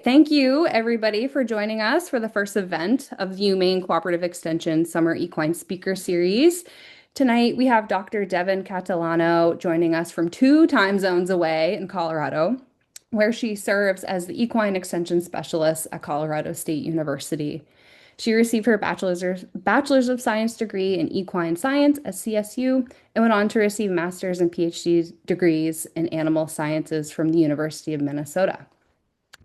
Thank you, everybody, for joining us for the first event of the UMaine Cooperative Extension Summer Equine Speaker Series. Tonight, we have Dr. Devan Catalano joining us from two time zones away in Colorado, where she serves as the Equine Extension Specialist at Colorado State University. She received her bachelor's of Science degree in Equine Science at CSU and went on to receive master's and Ph.D. degrees in Animal Sciences from the University of Minnesota.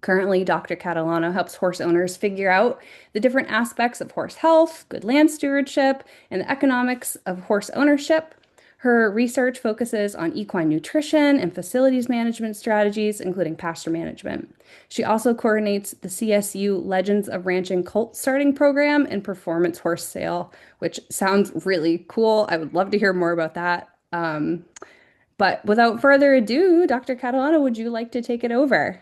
Currently, Dr. Catalano helps horse owners figure out the different aspects of horse health, good land stewardship, and the economics of horse ownership. Her research focuses on equine nutrition and facilities management strategies, including pasture management. She also coordinates the CSU Legends of Ranching Colt Starting Program and Performance Horse Sale, which sounds really cool. I would love to hear more about that. But without further ado, Dr. Catalano, would you like to take it over?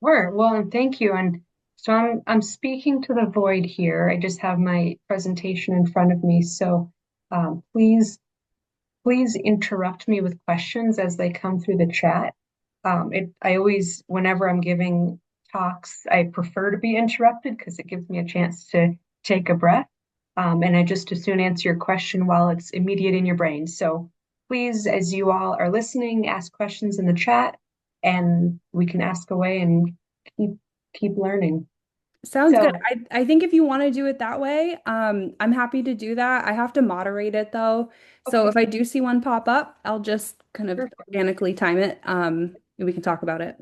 Sure. Well, and thank you. And so I'm speaking to the void here. I just have my presentation in front of me. So please interrupt me with questions as they come through the chat. I always, whenever I'm giving talks, I prefer to be interrupted because it gives me a chance to take a breath. And I just as soon answer your question while it's immediate in your brain. So please, as you all are listening, ask questions in the chat and we can ask away and keep keep learning. Sounds good. So I think if you want to do it that way, I'm happy to do that. I have to moderate it though. So okay, if I do see one pop up, I'll just kind of perfect. organically time it, and we can talk about it.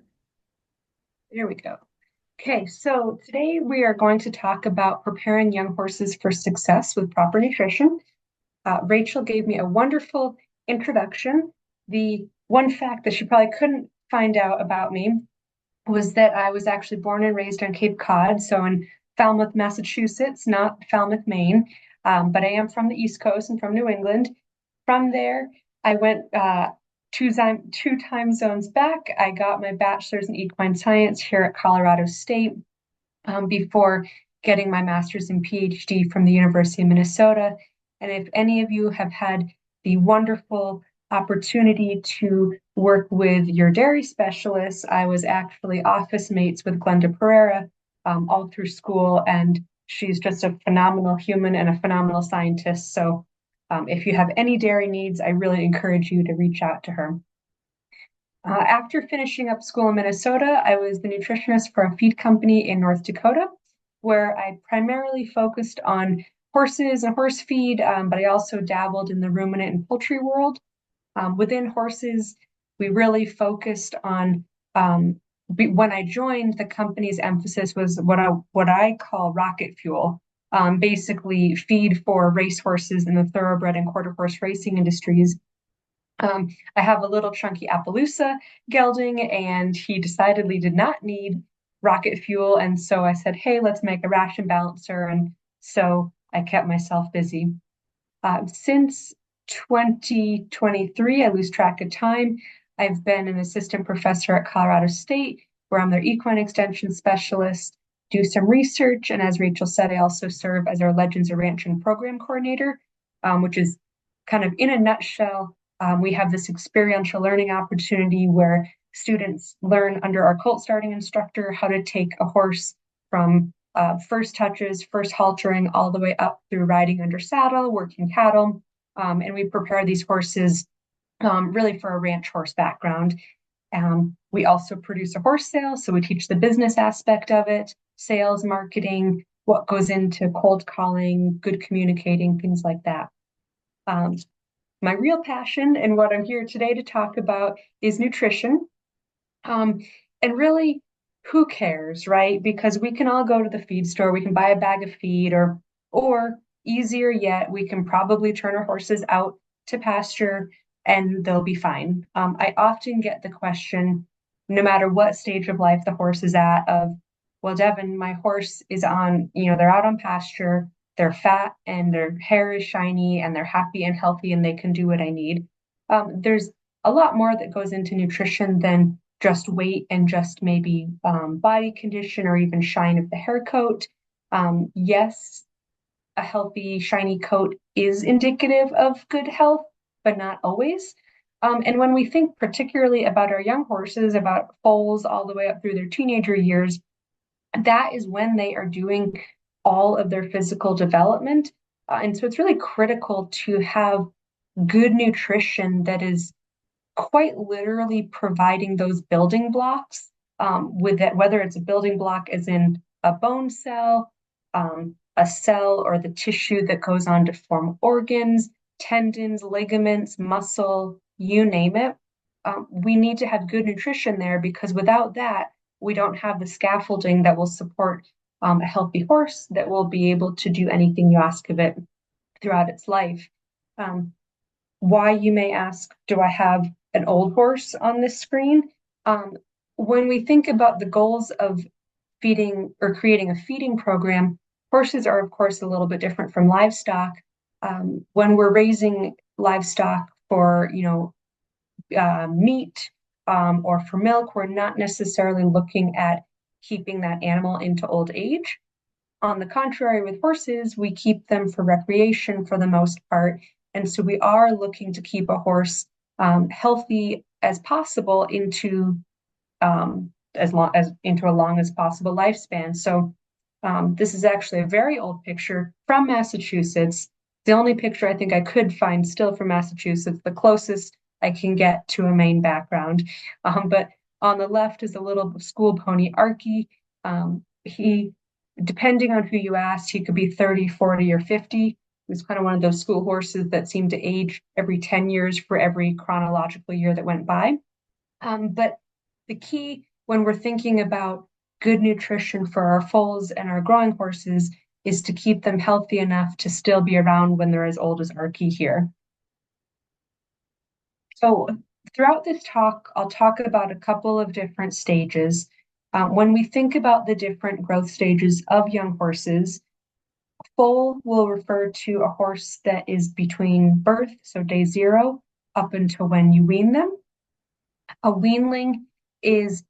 There we go. Okay, so today we are going to talk about preparing young horses for success with proper nutrition. Rachel gave me a wonderful introduction. The one fact that she probably couldn't find out about me was that I was actually born and raised on Cape Cod, so in Falmouth, Massachusetts, not Falmouth, Maine. But I am from the East Coast and from New England. From there, I went two time zones back. I got my bachelor's in equine science here at Colorado State before getting my master's and PhD from the University of Minnesota. And if any of you have had the wonderful opportunity to work with your dairy specialists, I was actually office mates with Glenda Pereira all through school, and she's just a phenomenal human and a phenomenal scientist. So if you have any dairy needs, I really encourage you to reach out to her. After finishing up school in Minnesota, I was the nutritionist for a feed company in North Dakota, where I primarily focused on horses and horse feed, but I also dabbled in the ruminant and poultry world. Within horses, we really focused on when I joined, the company's emphasis was what I call rocket fuel, basically feed for race horses in the thoroughbred and quarter horse racing industries. I have a little chunky Appaloosa gelding, and he decidedly did not need rocket fuel. And so I said, hey, let's make a ration balancer. And so I kept myself busy. Since 2023, I lose track of time. I've been an assistant professor at Colorado State, where I'm their equine extension specialist, do some research. And as Rachel said, I also serve as our Legends of Ranching program coordinator, which is kind of in a nutshell. We have this experiential learning opportunity where students learn under our colt starting instructor how to take a horse from first touches, first haltering, all the way up through riding under saddle, working cattle. And we prepare these horses really for a ranch horse background. We also produce a horse sale, so we teach the business aspect of it, sales, marketing, what goes into cold calling, good communicating, things like that. Um, my real passion and what I'm here today to talk about is nutrition. Um, and really, who cares, right? Because we can all go to the feed store, we can buy a bag of feed, or easier yet, we can probably turn our horses out to pasture and they'll be fine. I often get the question, no matter what stage of life the horse is at, of, well, Devan, my horse is on, they're out on pasture, they're fat and their hair is shiny and they're happy and healthy and they can do what I need. There's a lot more that goes into nutrition than just weight and just maybe body condition or even shine of the hair coat. Yes, a healthy, shiny coat is indicative of good health, but not always. And when we think particularly about our young horses, about foals all the way up through their teenager years, that is when they are doing all of their physical development. And so it's really critical to have good nutrition that is quite literally providing those building blocks with that, whether it's a building block as in a bone cell, a cell, or the tissue that goes on to form organs, tendons, ligaments, muscle, you name it. We need to have good nutrition there because without that, we don't have the scaffolding that will support a healthy horse that will be able to do anything you ask of it throughout its life. Um, why, you may ask, do I have an old horse on this screen? Um, when we think about the goals of feeding or creating a feeding program, horses are, of course, a little bit different from livestock. When we're raising livestock for, meat or for milk, we're not necessarily looking at keeping that animal into old age. On the contrary, with horses, we keep them for recreation for the most part. And so we are looking to keep a horse healthy as possible into as long as into a long as possible lifespan. So this is actually a very old picture from Massachusetts. The only picture I think I could find still from Massachusetts, the closest I can get to a Maine background. But on the left is a little school pony, Archie. He, depending on who you asked, he could be 30, 40, or 50. He was kind of one of those school horses that seemed to age every 10 years for every chronological year that went by. But the key when we're thinking about good nutrition for our foals and our growing horses is to keep them healthy enough to still be around when they're as old as Archie here. So throughout this talk, I'll talk about a couple of different stages. When we think about the different growth stages of young horses, foal will refer to a horse that is between birth, so day 0, up until when you wean them. A weanling is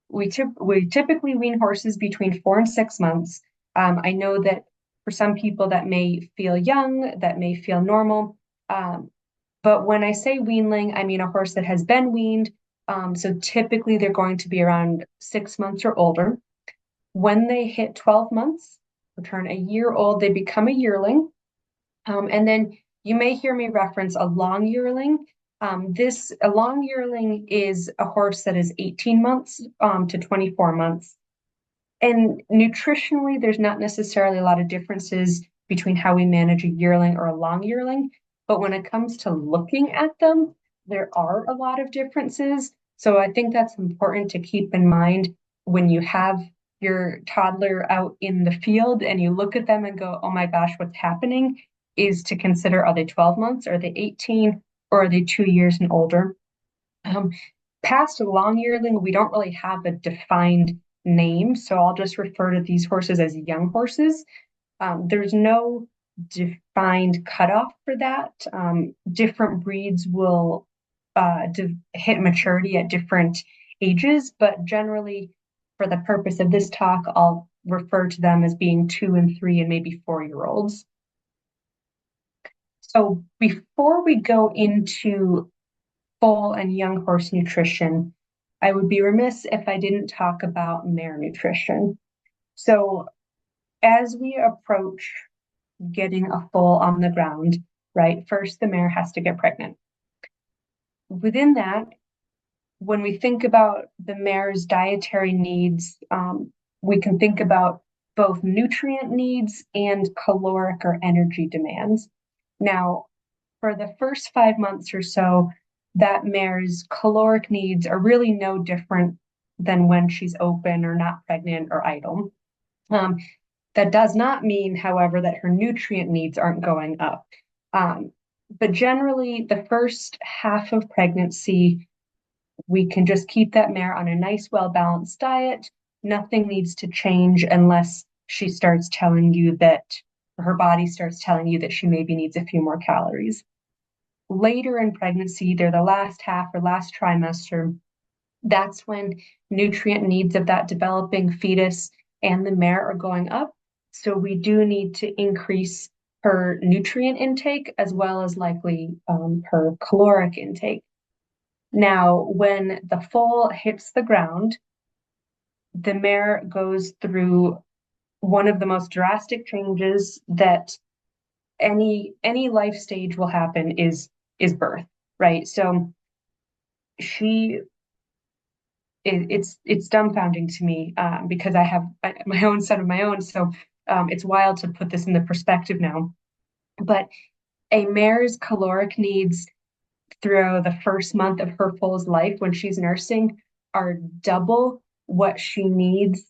we typically wean horses between 4 and 6 months. I know that for some people that may feel young, that may feel normal. But when I say weanling, I mean a horse that has been weaned. So typically they're going to be around 6 months or older. When they hit 12 months, or turn a year old, they become a yearling. And then you may hear me reference a long yearling. A long yearling is a horse that is 18 months to 24 months. And nutritionally, there's not necessarily a lot of differences between how we manage a yearling or a long yearling. But when it comes to looking at them, there are a lot of differences. So I think that's important to keep in mind when you have your toddler out in the field and you look at them and go, oh my gosh, what's happening? Is to consider, are they 12 months? Are they 18? Or are they 2 years and older? Um, Past a long yearling, we don't really have a defined name, so I'll just refer to these horses as young horses. There's no defined cutoff for that. Different breeds will hit maturity at different ages, but generally, for the purpose of this talk, I'll refer to them as being 2 and 3 and maybe 4 year olds. So before we go into foal and young horse nutrition, I would be remiss if I didn't talk about mare nutrition. So as we approach getting a foal on the ground, right, first the mare has to get pregnant. Within that, when we think about the mare's dietary needs, we can think about both nutrient needs and caloric or energy demands. Now, for the first 5 months or so, that mare's caloric needs are really no different than when she's open or not pregnant or idle. Um, that does not mean, however, that her nutrient needs aren't going up. But generally, the first half of pregnancy, we can just keep that mare on a nice, well balanced diet. Nothing needs to change unless she starts telling you that her body starts telling you that she maybe needs a few more calories. Later in pregnancy, either the last half or last trimester, that's when nutrient needs of that developing fetus and the mare are going up. So we do need to increase her nutrient intake as well as likely her caloric intake. Now, when the foal hits the ground, the mare goes through one of the most drastic changes that any life stage will happen is birth, right? So she it's dumbfounding to me because I have my own son of my own, so it's wild to put this in the perspective now. But a mare's caloric needs through the first month of her foal's life when she's nursing are double what she needs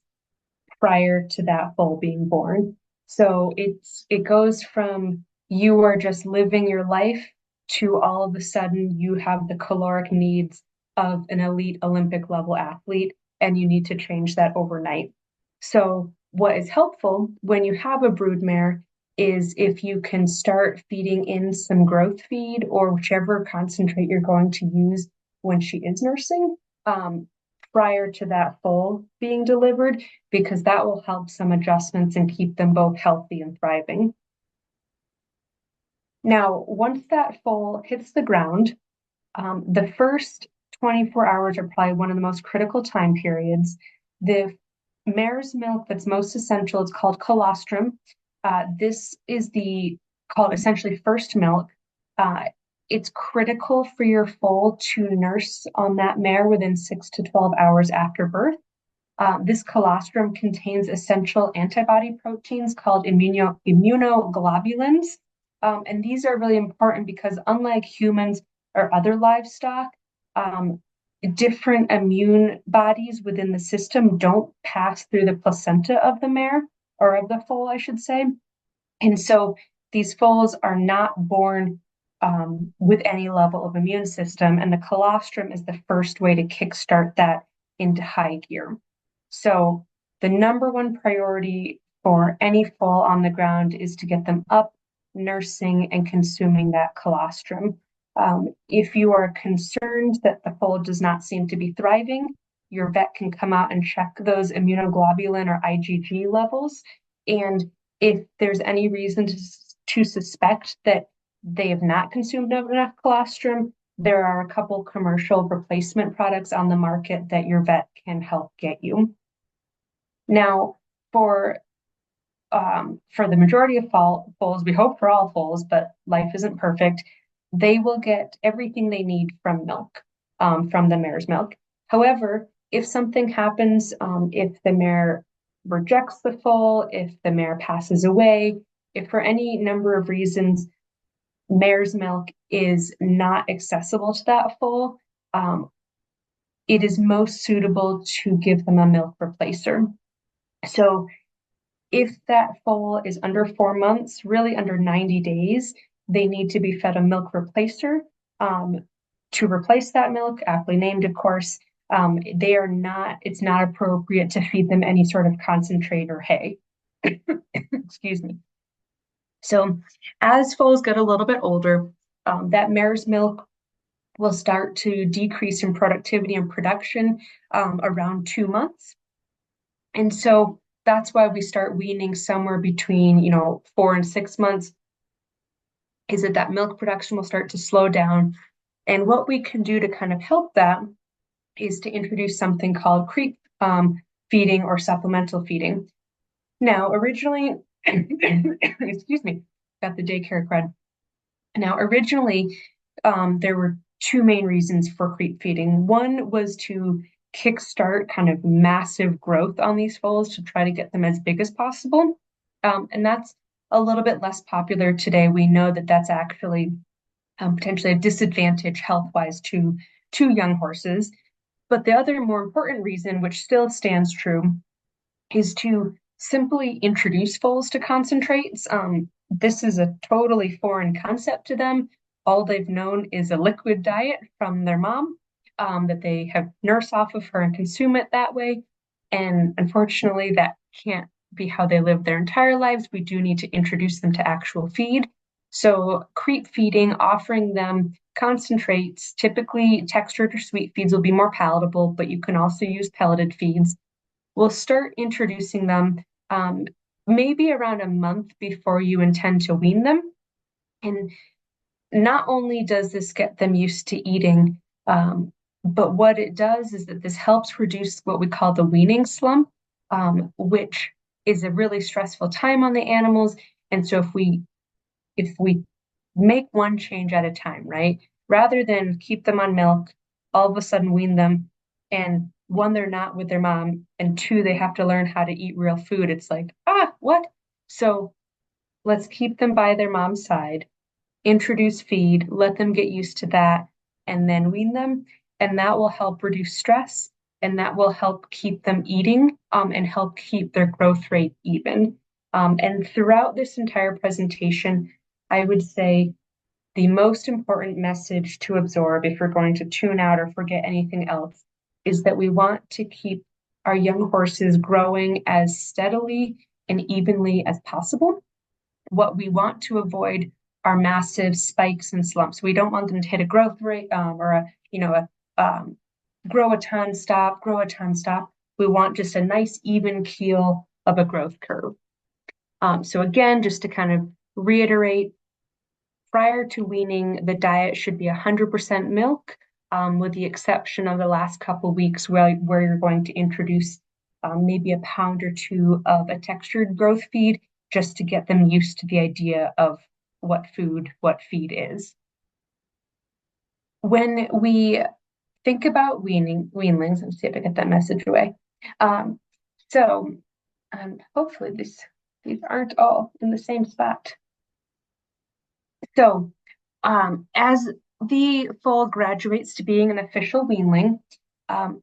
prior to that foal being born. So it goes from you are just living your life to all of a sudden you have the caloric needs of an elite Olympic level athlete, and you need to change that overnight. So what is helpful when you have a brood mare is if you can start feeding in some growth feed or whichever concentrate you're going to use when she is nursing, prior to that foal being delivered, because that will help some adjustments and keep them both healthy and thriving. Now, once that foal hits the ground, the first 24 hours are probably one of the most critical time periods. The mare's milk that's most essential is called colostrum. This is the called essentially first milk. Uh, it's critical for your foal to nurse on that mare within 6 to 12 hours after birth. This colostrum contains essential antibody proteins called immunoglobulins. And these are really important because, unlike humans or other livestock, um, different immune bodies within the system don't pass through the placenta of the mare, or of the foal, I should say. And so these foals are not born with any level of immune system, and the colostrum is the first way to kickstart that into high gear. So the number one priority for any foal on the ground is to get them up, nursing, and consuming that colostrum. If you are concerned that the foal does not seem to be thriving, your vet can come out and check those immunoglobulin or IgG levels. And if there's any reason to suspect that they have not consumed enough colostrum, there are a couple commercial replacement products on the market that your vet can help get you. Now, for the majority of foals, we hope for all foals, but life isn't perfect. They will get everything they need from milk, from the mare's milk. However, if something happens, if the mare rejects the foal, if the mare passes away, if for any number of reasons mare's milk is not accessible to that foal, it is most suitable to give them a milk replacer. So if that foal is under 4 months, really under 90 days, they need to be fed a milk replacer to replace that milk, aptly named, of course. It's not appropriate to feed them any sort of concentrate or hay. Excuse me. So as foals get a little bit older, that mare's milk will start to decrease in productivity and production around 2 months. And so that's why we start weaning somewhere between, 4 and 6 months, is that milk production will start to slow down. And what we can do to kind of help that is to introduce something called creep feeding or supplemental feeding. Now, originally, excuse me, got the daycare cred. Now, originally, there were two main reasons for creep feeding. One was to kickstart kind of massive growth on these foals to try to get them as big as possible. And that's a little bit less popular today. We know that that's actually potentially a disadvantage health-wise to young horses. But the other more important reason, which still stands true, is to simply introduce foals to concentrates. This is a totally foreign concept to them. All they've known is a liquid diet from their mom, that they have nursed off of her and consume it that way. And unfortunately, that can't be how they live their entire lives. We do need to introduce them to actual feed. So creep feeding, offering them concentrates, typically textured or sweet feeds will be more palatable, but you can also use pelleted feeds. We'll start introducing them maybe around a month before you intend to wean them. And not only does this get them used to eating But what it does is that this helps reduce what we call the weaning slump, which is a really stressful time on the animals. And so if we make one change at a time, right? Rather than keep them on milk, all of a sudden wean them, and one, they're not with their mom, and two, they have to learn how to eat real food. It's like, what? So let's keep them by their mom's side, introduce feed, let them get used to that, and then wean them. And that will help reduce stress and that will help keep them eating and help keep their growth rate even. And throughout this entire presentation, I would say the most important message to absorb if you're going to tune out or forget anything else is that we want to keep our young horses growing as steadily and evenly as possible. What we want to avoid are massive spikes and slumps. We don't want them to hit a growth rate or a grow a ton, stop, grow a ton, stop. We want just a nice even keel of a growth curve. So again, just to kind of reiterate, prior to weaning, the diet should be 100% milk, with the exception of the last couple weeks where you're going to introduce maybe a pound or two of a textured growth feed just to get them used to the idea of what feed is. When we think about weanlings, let's see if I get that message away. Um, so hopefully these aren't all in the same spot. So as the foal graduates to being an official weanling,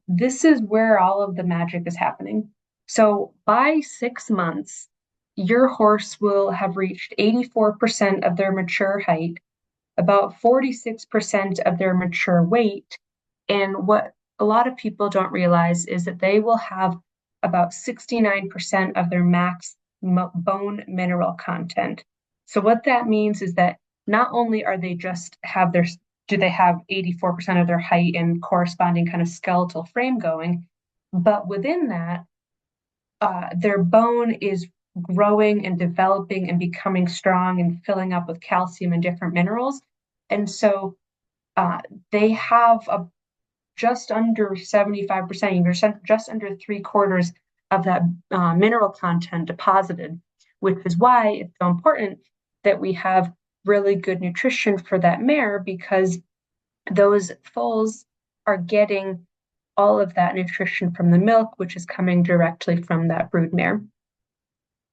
this is where all of the magic is happening. So by 6 months, your horse will have reached 84% of their mature height, about 46% of their mature weight. And what a lot of people don't realize is that they will have about 69% of their max bone mineral content. So what that means is that not only are they just have their do they have 84% of their height and corresponding kind of skeletal frame going, but within that, their bone is growing and developing and becoming strong and filling up with calcium and different minerals. And so they have just under 75%, just under 3/4 of that mineral content deposited, which is why it's so important that we have really good nutrition for that mare, because those foals are getting all of that nutrition from the milk, which is coming directly from that brood mare.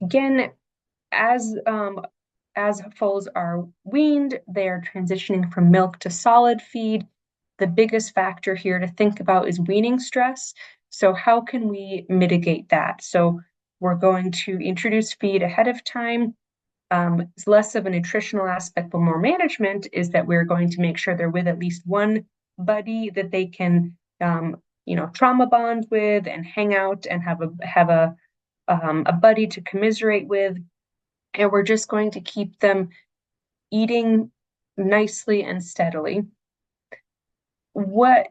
Again, as foals are weaned, they are transitioning from milk to solid feed. The biggest factor here to think about is weaning stress. So how can we mitigate that? So we're going to introduce feed ahead of time. It's less of a nutritional aspect, but more management is that we're going to make sure they're with at least one buddy that they can, trauma bond with and hang out and have a buddy to commiserate with. And we're just going to keep them eating nicely and steadily. What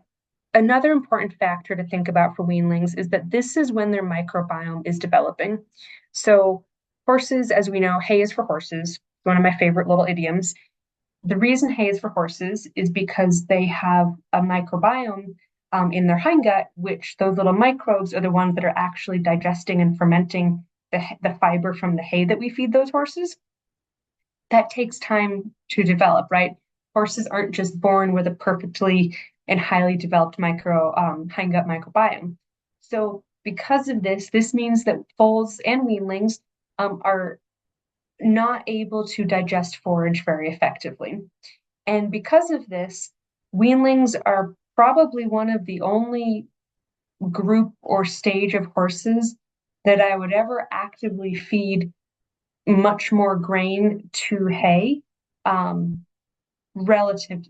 another important factor to think about for weanlings is that this is when their microbiome is developing. So horses, as we know, hay is for horses, one of my favorite little idioms. The reason hay is for horses is because they have a microbiome in their hindgut, which those little microbes are the ones that are actually digesting and fermenting the fiber from the hay that we feed those horses. That takes time to develop, right? Horses aren't just born with a perfectly and highly developed hindgut microbiome. So because of this means that foals and weanlings are not able to digest forage very effectively. And because of this, weanlings are probably one of the only group or stage of horses that I would ever actively feed much more grain to hay relative.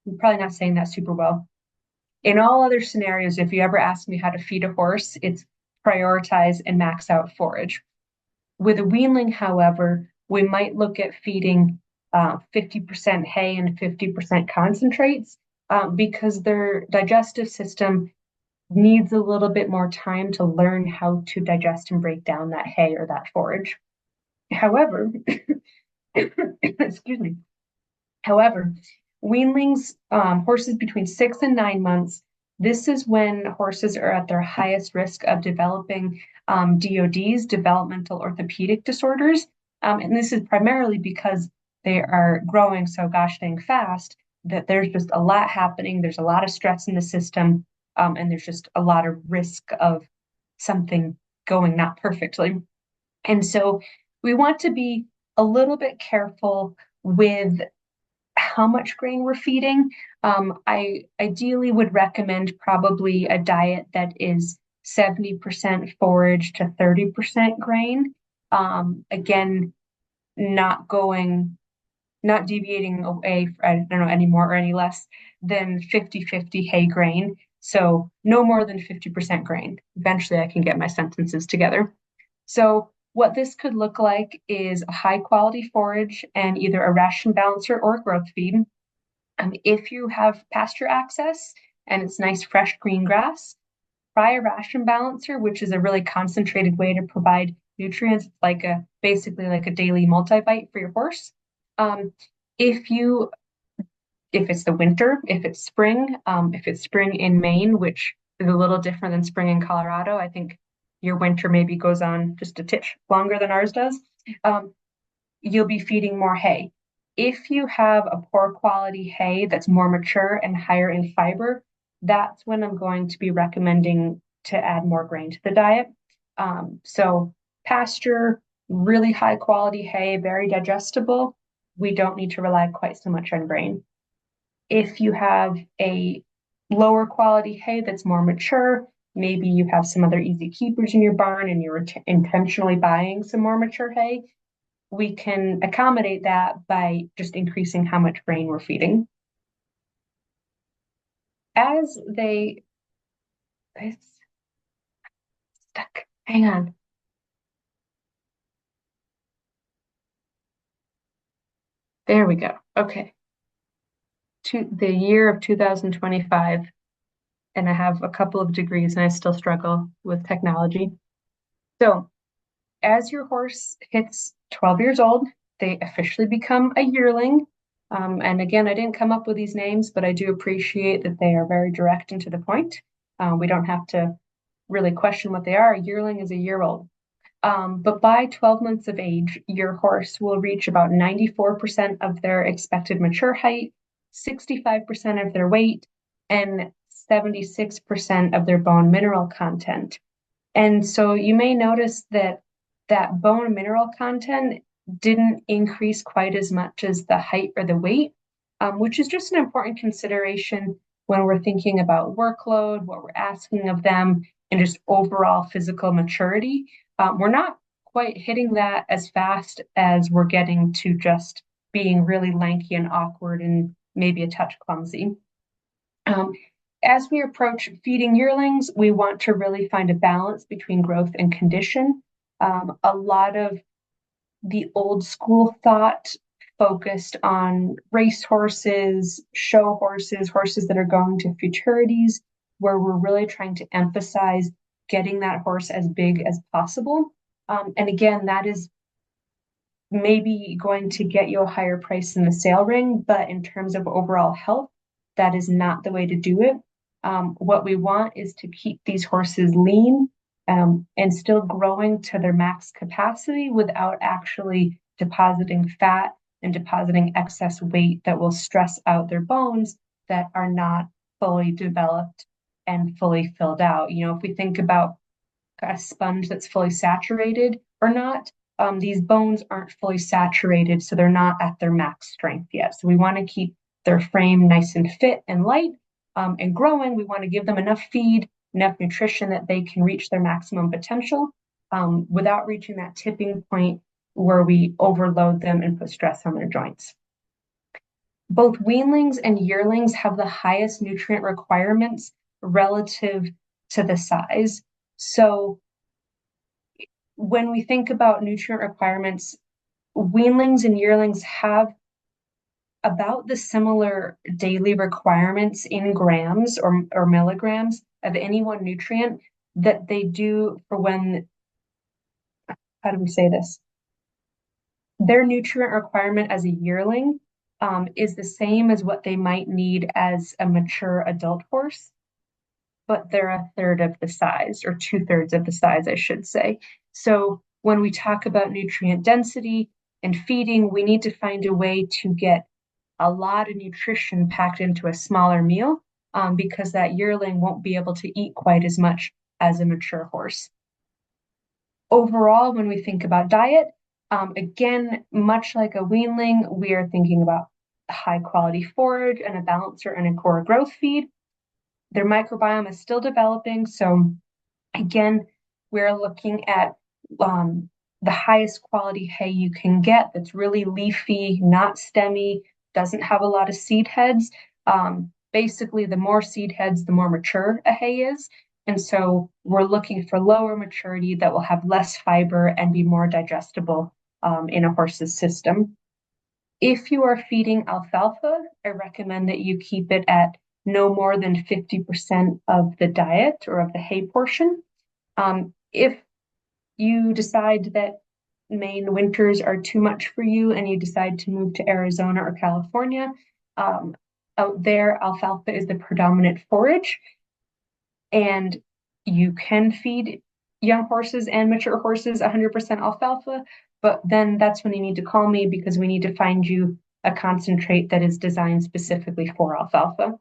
I'm probably not saying that super well. In all other scenarios, if you ever ask me how to feed a horse, it's prioritize and max out forage. With a weanling, however, we might look at feeding 50% hay and 50% concentrates because their digestive system needs a little bit more time to learn how to digest and break down that hay or that forage. However, excuse me. However, weanlings, horses between 6 and 9 months, This is when horses are at their highest risk of developing DODs, developmental orthopedic disorders. And this is primarily because they are growing so gosh dang fast that there's just a lot happening. There's a lot of stress in the system, and there's just a lot of risk of something going not perfectly. And so we want to be a little bit careful with how much grain we're feeding. I ideally would recommend probably a diet that is 70% forage to 30% grain. Again, not going, not deviating away, I don't know, any more or any less than 50-50 hay grain. So no more than 50% grain. Eventually I can get my sentences together. So what this could look like is a high quality forage and either a ration balancer or growth feed. If you have pasture access and it's nice fresh green grass, try a ration balancer, which is a really concentrated way to provide nutrients, like basically like a daily multivite for your horse. Um, if you if it's the winter, if it's spring in Maine, which is a little different than spring in Colorado, I think your winter maybe goes on just a titch longer than ours does. Um, you'll be feeding more hay. If you have a poor quality hay that's more mature and higher in fiber, that's when I'm going to be recommending to add more grain to the diet. So pasture, really high quality hay, very digestible. We don't need to rely quite so much on grain. If you have a lower quality hay that's more mature, maybe you have some other easy keepers in your barn and you're intentionally buying some more mature hay, we can accommodate that by just increasing how much grain we're feeding. As it's stuck. Hang on. There we go. Okay. To the year of 2025, and I have a couple of degrees and I still struggle with technology. So as your horse hits 12 years old, they officially become a yearling. And again, I didn't come up with these names, but I do appreciate that they are very direct and to the point. We don't have to really question what they are. A yearling is a year old. But by 12 months of age, your horse will reach about 94% of their expected mature height, 65% of their weight, and 76% of their bone mineral content. And so you may notice that that bone mineral content didn't increase quite as much as the height or the weight, which is just an important consideration when we're thinking about workload, what we're asking of them, and just overall physical maturity. We're not quite hitting that as fast as we're getting to just being really lanky and awkward and maybe a touch clumsy. Um, as we approach feeding yearlings, we want to really find a balance between growth and condition. A lot of the old school thought focused on race horses, show horses, horses that are going to futurities, where we're really trying to emphasize getting that horse as big as possible. And again, that is maybe going to get you a higher price in the sale ring, but in terms of overall health, that is not the way to do it. What we want is to keep these horses lean and still growing to their max capacity without actually depositing fat and depositing excess weight that will stress out their bones that are not fully developed and fully filled out. You know, if we think about a sponge that's fully saturated or not, these bones aren't fully saturated, so they're not at their max strength yet. So we want to keep their frame nice and fit and light and growing. We want to give them enough feed, enough nutrition that they can reach their maximum potential without reaching that tipping point where we overload them and put stress on their joints. Both weanlings and yearlings have the highest nutrient requirements relative to the size. So when we think about nutrient requirements, weanlings and yearlings have about the similar daily requirements in grams or milligrams of any one nutrient that they do for when, how do we say this? Their nutrient requirement as a yearling is the same as what they might need as a mature adult horse. but they're a third of the size, or two-thirds of the size, I should say. So when we talk about nutrient density and feeding, we need to find a way to get a lot of nutrition packed into a smaller meal, because that yearling won't be able to eat quite as much as a mature horse. Overall, when we think about diet, again, much like a weanling, we are thinking about high quality forage and a balancer and a core growth feed. Their microbiome is still developing. So again, we're looking at the highest quality hay you can get that's really leafy, not stemmy, doesn't have a lot of seed heads. Basically, the more seed heads, the more mature a hay is. And so we're looking for lower maturity that will have less fiber and be more digestible in a horse's system. If you are feeding alfalfa, I recommend that you keep it at no more than 50% of the diet or of the hay portion. If you decide that Maine winters are too much for you and you decide to move to Arizona or California, out there, alfalfa is the predominant forage, and you can feed young horses and mature horses 100% alfalfa, but then that's when you need to call me because we need to find you a concentrate that is designed specifically for alfalfa.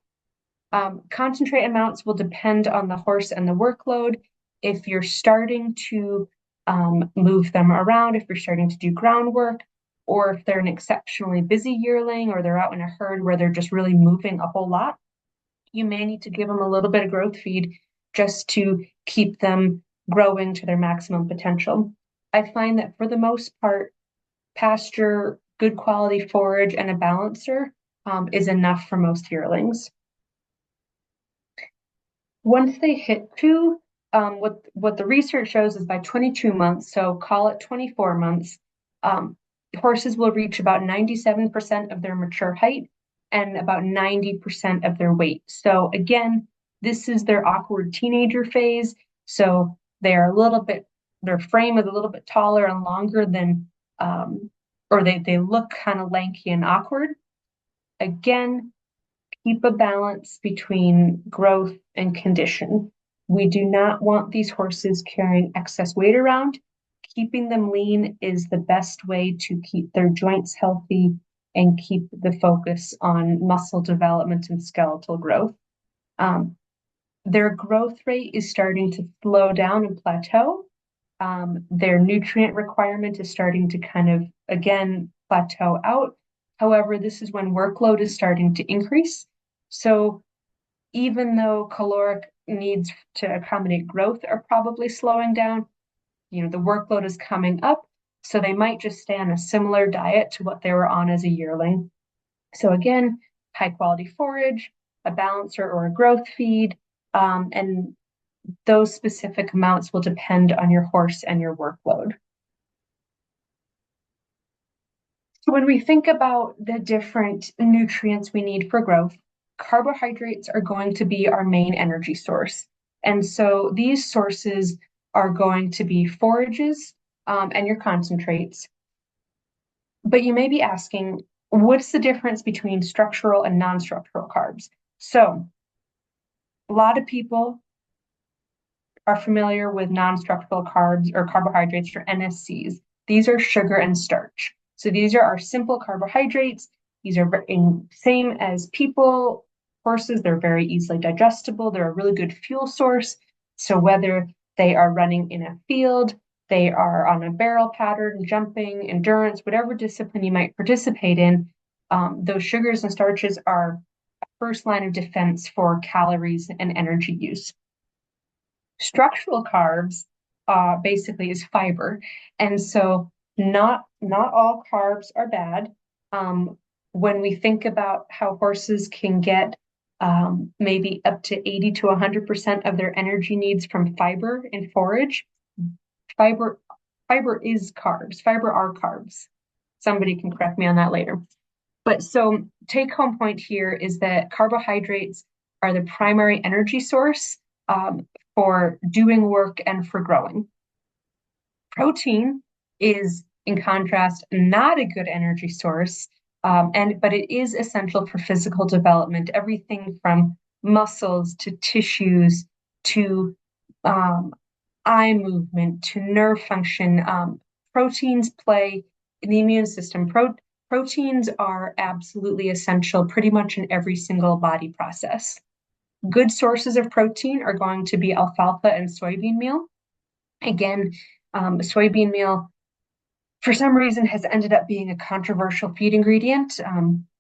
Concentrate amounts will depend on the horse and the workload. If you're starting to move them around, if you're starting to do groundwork, or if they're an exceptionally busy yearling or they're out in a herd where they're just really moving a whole lot, you may need to give them a little bit of growth feed just to keep them growing to their maximum potential. I find that for the most part, pasture, good quality forage, and a balancer is enough for most yearlings. Once they hit two, what the research shows is by 22 months, so call it 24 months, horses will reach about 97% of their mature height and about 90% of their weight. So again, this is their awkward teenager phase. So they're a little bit, their frame is a little bit taller and longer than, or they look kind of lanky and awkward. Again, keep a balance between growth and condition. We do not want these horses carrying excess weight around. Keeping them lean is the best way to keep their joints healthy and keep the focus on muscle development and skeletal growth. Their growth rate is starting to slow down and plateau. Their nutrient requirement is starting to kind of, again, plateau out. However, this is when workload is starting to increase. So even though caloric needs to accommodate growth are probably slowing down, the workload is coming up. So they might just stay on a similar diet to what they were on as a yearling. So again, high quality forage, a balancer or a growth feed, and those specific amounts will depend on your horse and your workload. So when we think about the different nutrients we need for growth, carbohydrates are going to be our main energy source. And so these sources are going to be forages and your concentrates. But you may be asking, what's the difference between structural and non-structural carbs? So a lot of people are familiar with non-structural carbs or carbohydrates or NSCs. These are sugar and starch. So these are our simple carbohydrates. These are same as people, horses. They're very easily digestible. They're a really good fuel source. So whether they are running in a field, they are on a barrel pattern, jumping, endurance, whatever discipline you might participate in, those sugars and starches are a first line of defense for calories and energy use. Structural carbs basically is fiber. And so not all carbs are bad. When we think about how horses can get maybe up to 80 to 100% of their energy needs from fiber and forage, fiber is carbs. Fiber are carbs. Somebody can correct me on that later. But so take home point here is that carbohydrates are the primary energy source for doing work and for growing. Protein is, in contrast, not a good energy source, but it is essential for physical development, everything from muscles to tissues to eye movement, to nerve function. Proteins play in the immune system. Proteins are absolutely essential pretty much in every single body process. Good sources of protein are going to be alfalfa and soybean meal. Again, soybean meal, for some reason, has ended up being a controversial feed ingredient.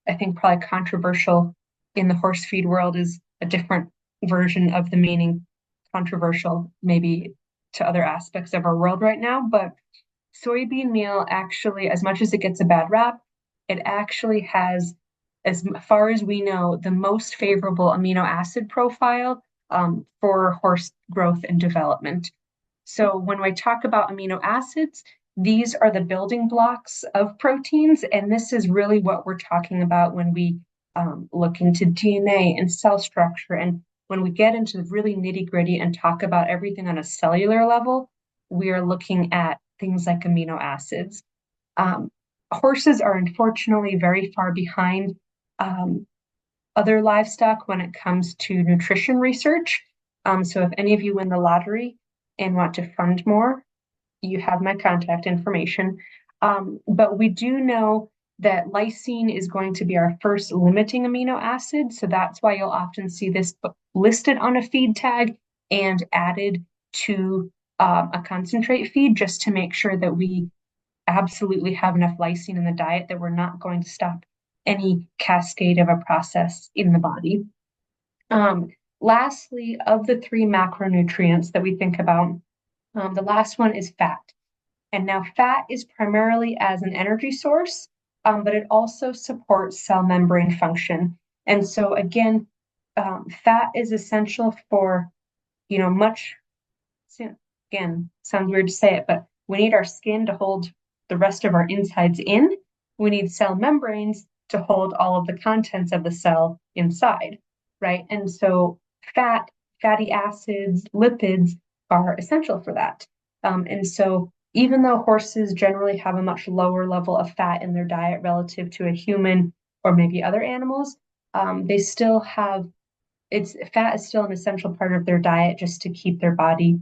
I think probably controversial in the horse feed world is a different version of the meaning controversial, maybe to other aspects of our world right now. But soybean meal actually, as much as it gets a bad rap, it actually has, as far as we know, the most favorable amino acid profile for horse growth and development. So when we talk about amino acids, these are the building blocks of proteins, and this is really what we're talking about when we look into DNA and cell structure. And when we get into the really nitty gritty and talk about everything on a cellular level, we are looking at things like amino acids. Horses are unfortunately very far behind other livestock when it comes to nutrition research. So if any of you win the lottery and want to fund more, you have my contact information. But we do know that lysine is going to be our first limiting amino acid. So that's why you'll often see this listed on a feed tag and added to a concentrate feed, just to make sure that we absolutely have enough lysine in the diet, that we're not going to stop any cascade of a process in the body. Lastly, of the three macronutrients that we think about, the last one is fat. And now fat is primarily as an energy source, but it also supports cell membrane function. And so again, fat is essential for, much, again, sounds weird to say it, but we need our skin to hold the rest of our insides in. We need cell membranes to hold all of the contents of the cell inside, right? And so fatty acids, lipids are essential for that. And so even though horses generally have a much lower level of fat in their diet relative to a human or maybe other animals, they still have, fat is still an essential part of their diet just to keep their body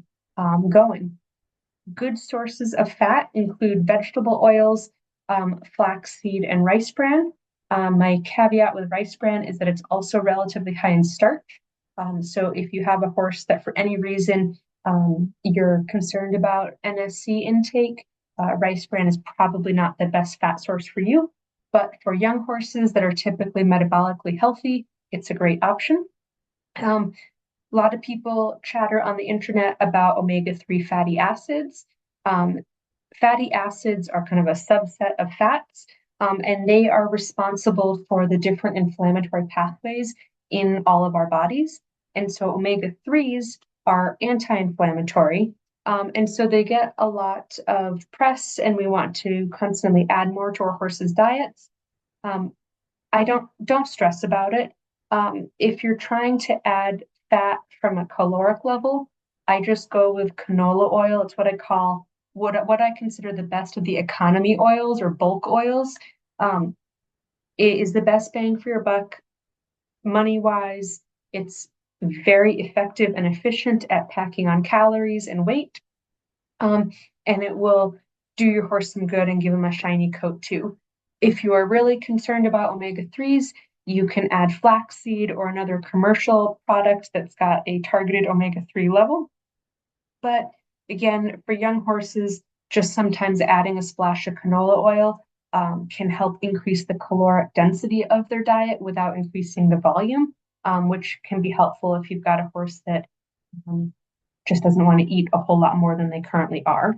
going. Good sources of fat include vegetable oils, flaxseed, and rice bran. My caveat with rice bran is that it's also relatively high in starch. So if you have a horse that for any reason you're concerned about NSC intake, rice bran is probably not the best fat source for you. But for young horses that are typically metabolically healthy, it's a great option. A lot of people chatter on the internet about omega-3 fatty acids. Fatty acids are kind of a subset of fats, and they are responsible for the different inflammatory pathways in all of our bodies. And so omega-3s are anti-inflammatory, and so they get a lot of press, and we want to constantly add more to our horses' diets. I don't stress about it. If you're trying to add fat from a caloric level, I just go with canola oil. It's what I call what I consider the best of the economy oils or bulk oils. It is the best bang for your buck, money wise. It's very effective and efficient at packing on calories and weight, and it will do your horse some good and give him a shiny coat too. If you are really concerned about omega-3s, you can add flaxseed or another commercial product that's got a targeted omega-3 level. But again, for young horses, just sometimes adding a splash of canola oil can help increase the caloric density of their diet without increasing the volume, which can be helpful if you've got a horse that just doesn't want to eat a whole lot more than they currently are.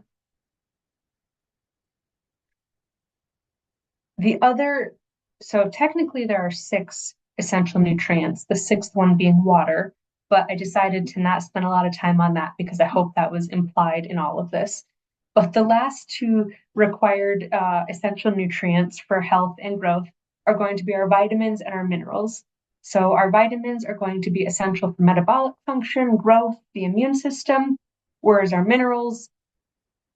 So technically there are 6 essential nutrients, the 6th one being water, but I decided to not spend a lot of time on that because I hope that was implied in all of this. But the last 2 required essential nutrients for health and growth are going to be our vitamins and our minerals. So our vitamins are going to be essential for metabolic function, growth, the immune system, whereas our minerals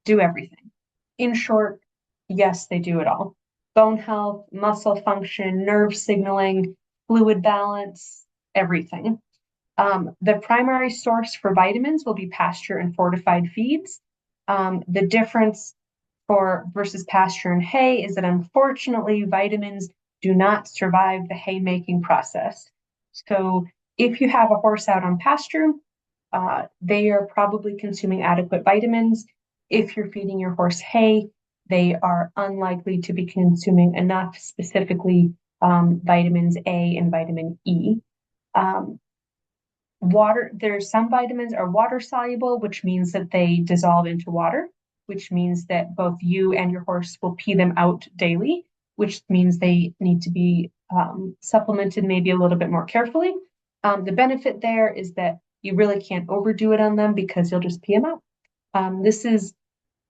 do everything. In short, yes, they do it all. Bone health, muscle function, nerve signaling, fluid balance, everything. The primary source for vitamins will be pasture and fortified feeds. The difference for versus pasture and hay is that unfortunately vitamins do not survive the hay making process. So if you have a horse out on pasture, they are probably consuming adequate vitamins. If you're feeding your horse hay, they are unlikely to be consuming enough, specifically vitamins A and vitamin E. Um, There's some vitamins are water soluble, which means that they dissolve into water, which means that both you and your horse will pee them out daily, which means they need to be supplemented maybe a little bit more carefully. The benefit there is that you really can't overdo it on them because you'll just pee them out. This is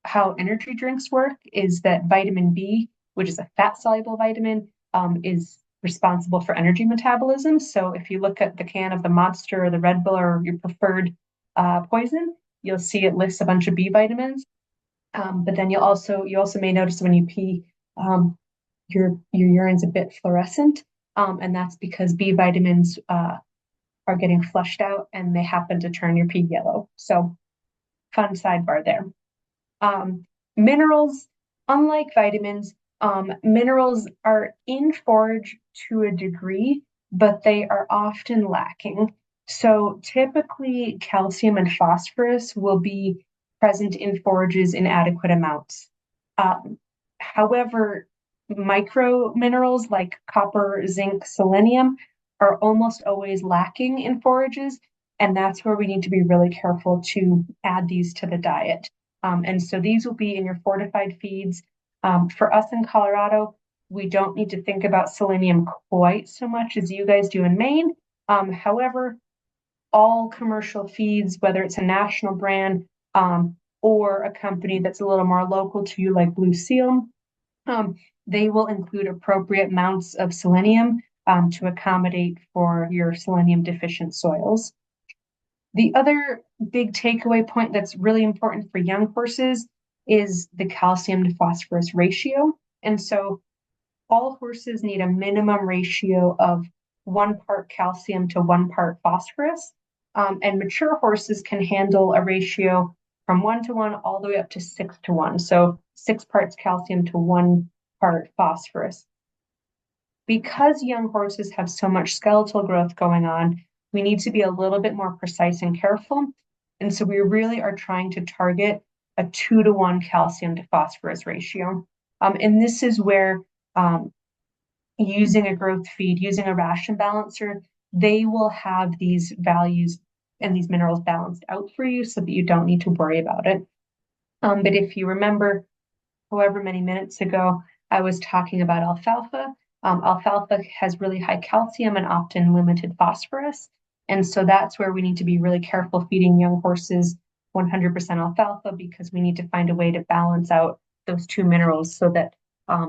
how energy drinks work, is that vitamin B, which is a fat soluble vitamin, is responsible for energy metabolism. So if you look at the can of the Monster or the Red Bull or your preferred poison, you'll see it lists a bunch of B vitamins. But then you also may notice when you pee, your urine's a bit fluorescent, and that's because B vitamins are getting flushed out and they happen to turn your pee yellow. So fun sidebar there. Minerals, unlike vitamins, minerals are in forage to a degree, but they are often lacking. So typically, calcium and phosphorus will be present in forages in adequate amounts. However, micro minerals like copper, zinc, selenium are almost always lacking in forages, and that's where we need to be really careful to add these to the diet. And so these will be in your fortified feeds. For us in Colorado, we don't need to think about selenium quite so much as you guys do in Maine. However, all commercial feeds, whether it's a national brand or a company that's a little more local to you, like Blue Seal, they will include appropriate amounts of selenium to accommodate for your selenium deficient soils. The other big takeaway point that's really important for young horses is the calcium to phosphorus ratio. And so all horses need a minimum ratio of 1 part calcium to 1 part phosphorus. And mature horses can handle a ratio from 1 to 1 all the way up to 6 to 1. So 6 parts calcium to 1 part phosphorus. Because young horses have so much skeletal growth going on, we need to be a little bit more precise and careful. And so we really are trying to target a 2 to 1 calcium to phosphorus ratio. And this is where using a growth feed, using a ration balancer, they will have these values and these minerals balanced out for you so that you don't need to worry about it. But if you remember, however many minutes ago, I was talking about alfalfa. Alfalfa has really high calcium and often limited phosphorus. And so that's where we need to be really careful feeding young horses 100% alfalfa, because we need to find a way to balance out those two minerals so that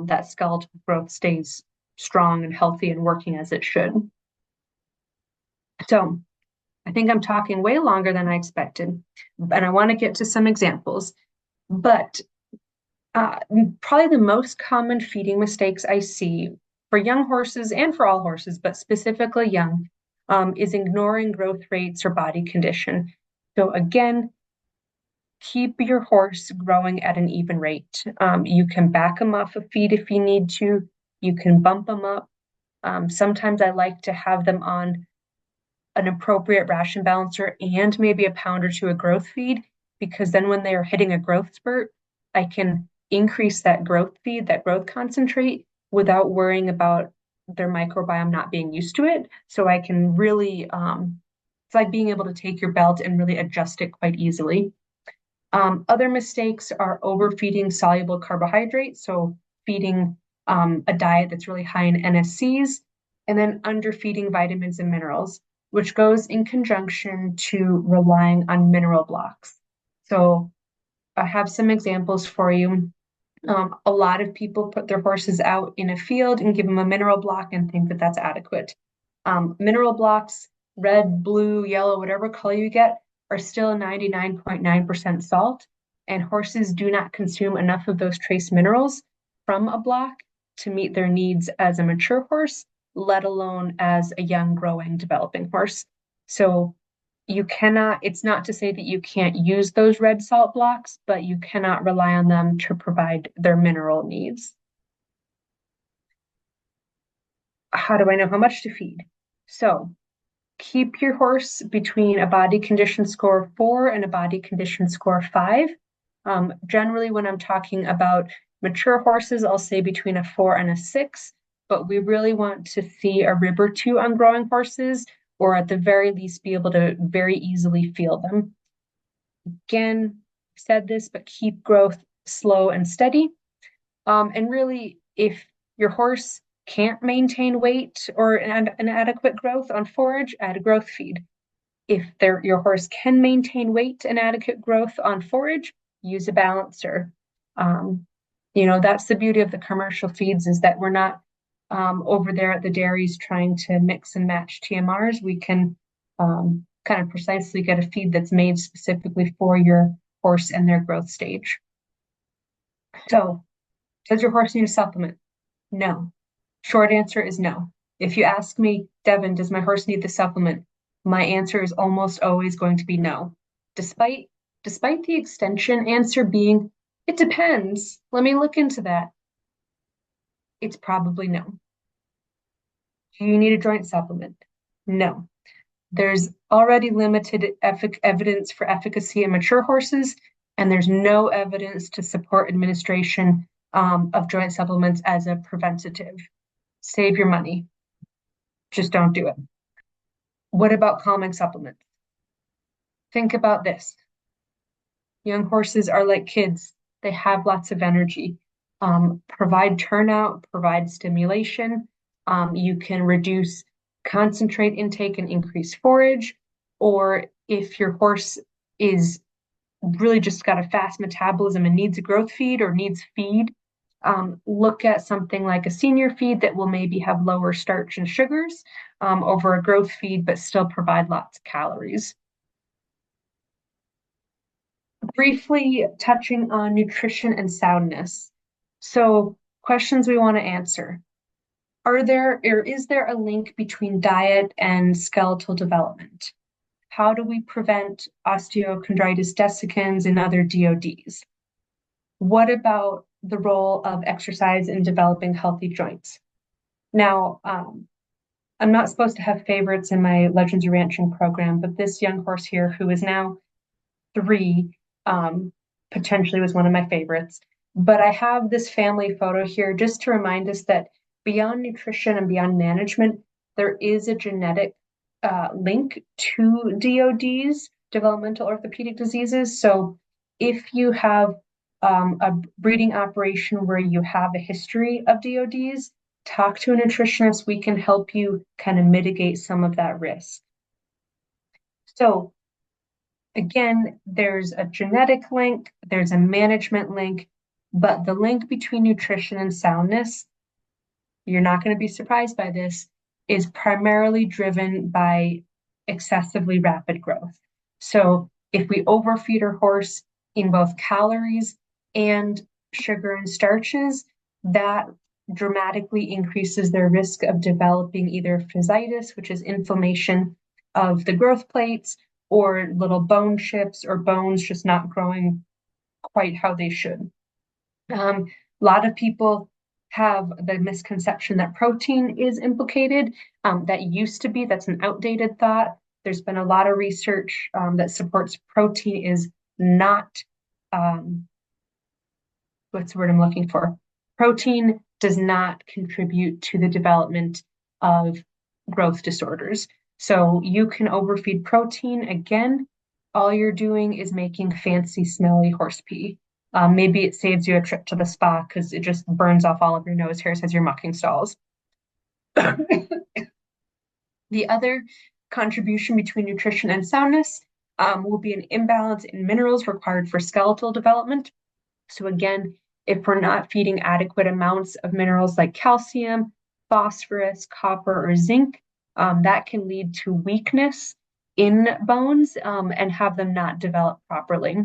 that skeletal growth stays strong and healthy and working as it should. So I think I'm talking way longer than I expected, and I want to get to some examples. But probably the most common feeding mistakes I see for young horses and for all horses, but specifically young, is ignoring growth rates or body condition. So again, keep your horse growing at an even rate. You can back them off a feed if you need to. You can bump them up. Sometimes I like to have them on an appropriate ration balancer and maybe a pound or two of growth feed, because then when they are hitting a growth spurt, I can increase that growth feed, that growth concentrate, without worrying about their microbiome not being used to it. So I can really, it's like being able to take your belt and really adjust it quite easily. Other mistakes are overfeeding soluble carbohydrates, so feeding a diet that's really high in NSCs, and then underfeeding vitamins and minerals, which goes in conjunction to relying on mineral blocks. So I have some examples for you. A lot of people put their horses out in a field and give them a mineral block and think that that's adequate. Mineral blocks, red, blue, yellow, whatever color you get, are still 99.9% salt, and horses do not consume enough of those trace minerals from a block to meet their needs as a mature horse, let alone as a young, growing, developing horse. So it's not to say that you can't use those red salt blocks, but you cannot rely on them to provide their mineral needs. How do I know how much to feed? So keep your horse between a body condition score of 4 and a body condition score of 5. Generally, when I'm talking about mature horses, I'll say between a 4 and a 6, but we really want to see a rib or two on growing horses, or at the very least be able to very easily feel them. Again, said this, but keep growth slow and steady. And really, if your horse can't maintain weight or an adequate growth on forage, add a growth feed. If your horse can maintain weight and adequate growth on forage, use a balancer. That's the beauty of the commercial feeds, is that we're not over there at the dairies trying to mix and match TMRs. We can kind of precisely get a feed that's made specifically for your horse and their growth stage. So, does your horse need a supplement? No. Short answer is no. If you ask me, Devan, does my horse need the supplement? My answer is almost always going to be no. Despite the extension answer being, it depends. Let me look into that. It's probably no. Do you need a joint supplement? No. There's already limited evidence for efficacy in mature horses, and there's no evidence to support administration of joint supplements as a preventative. Save your money. Just don't do it. What about calming supplements? Think about this. Young horses are like kids. They have lots of energy. Provide turnout, provide stimulation. You can reduce concentrate intake and increase forage. Or if your horse is really just got a fast metabolism and needs a growth feed or needs feed, look at something like a senior feed that will maybe have lower starch and sugars over a growth feed, but still provide lots of calories. Briefly touching on nutrition and soundness. So, questions we want to answer. Is there a link between diet and skeletal development? How do we prevent osteochondritis dissecans and other DODs? What about the role of exercise in developing healthy joints? Now, I'm not supposed to have favorites in my Legends of Ranching program, but this young horse here, who is now 3, potentially was one of my favorites. But I have this family photo here just to remind us that beyond nutrition and beyond management, there is a genetic link to DODs, developmental orthopedic diseases. So if you have a breeding operation where you have a history of DODs, talk to a nutritionist. We can help you kind of mitigate some of that risk. So again, there's a genetic link, there's a management link, but the link between nutrition and soundness, you're not going to be surprised by this, is primarily driven by excessively rapid growth. So if we overfeed our horse in both calories and sugar and starches, that dramatically increases their risk of developing either fasciitis, which is inflammation of the growth plates, or little bone chips or bones just not growing quite how they should. A lot of people have the misconception that protein is implicated. That used to be, that's an outdated thought. There's been a lot of research that supports protein is not, what's the word I'm looking for? Protein does not contribute to the development of growth disorders. So you can overfeed protein. Again, all you're doing is making fancy, smelly horse pee. Maybe it saves you a trip to the spa because it just burns off all of your nose hairs as you're mucking stalls. The other contribution between nutrition and soundness will be an imbalance in minerals required for skeletal development. So again, if we're not feeding adequate amounts of minerals like calcium, phosphorus, copper, or zinc, that can lead to weakness in bones and have them not develop properly.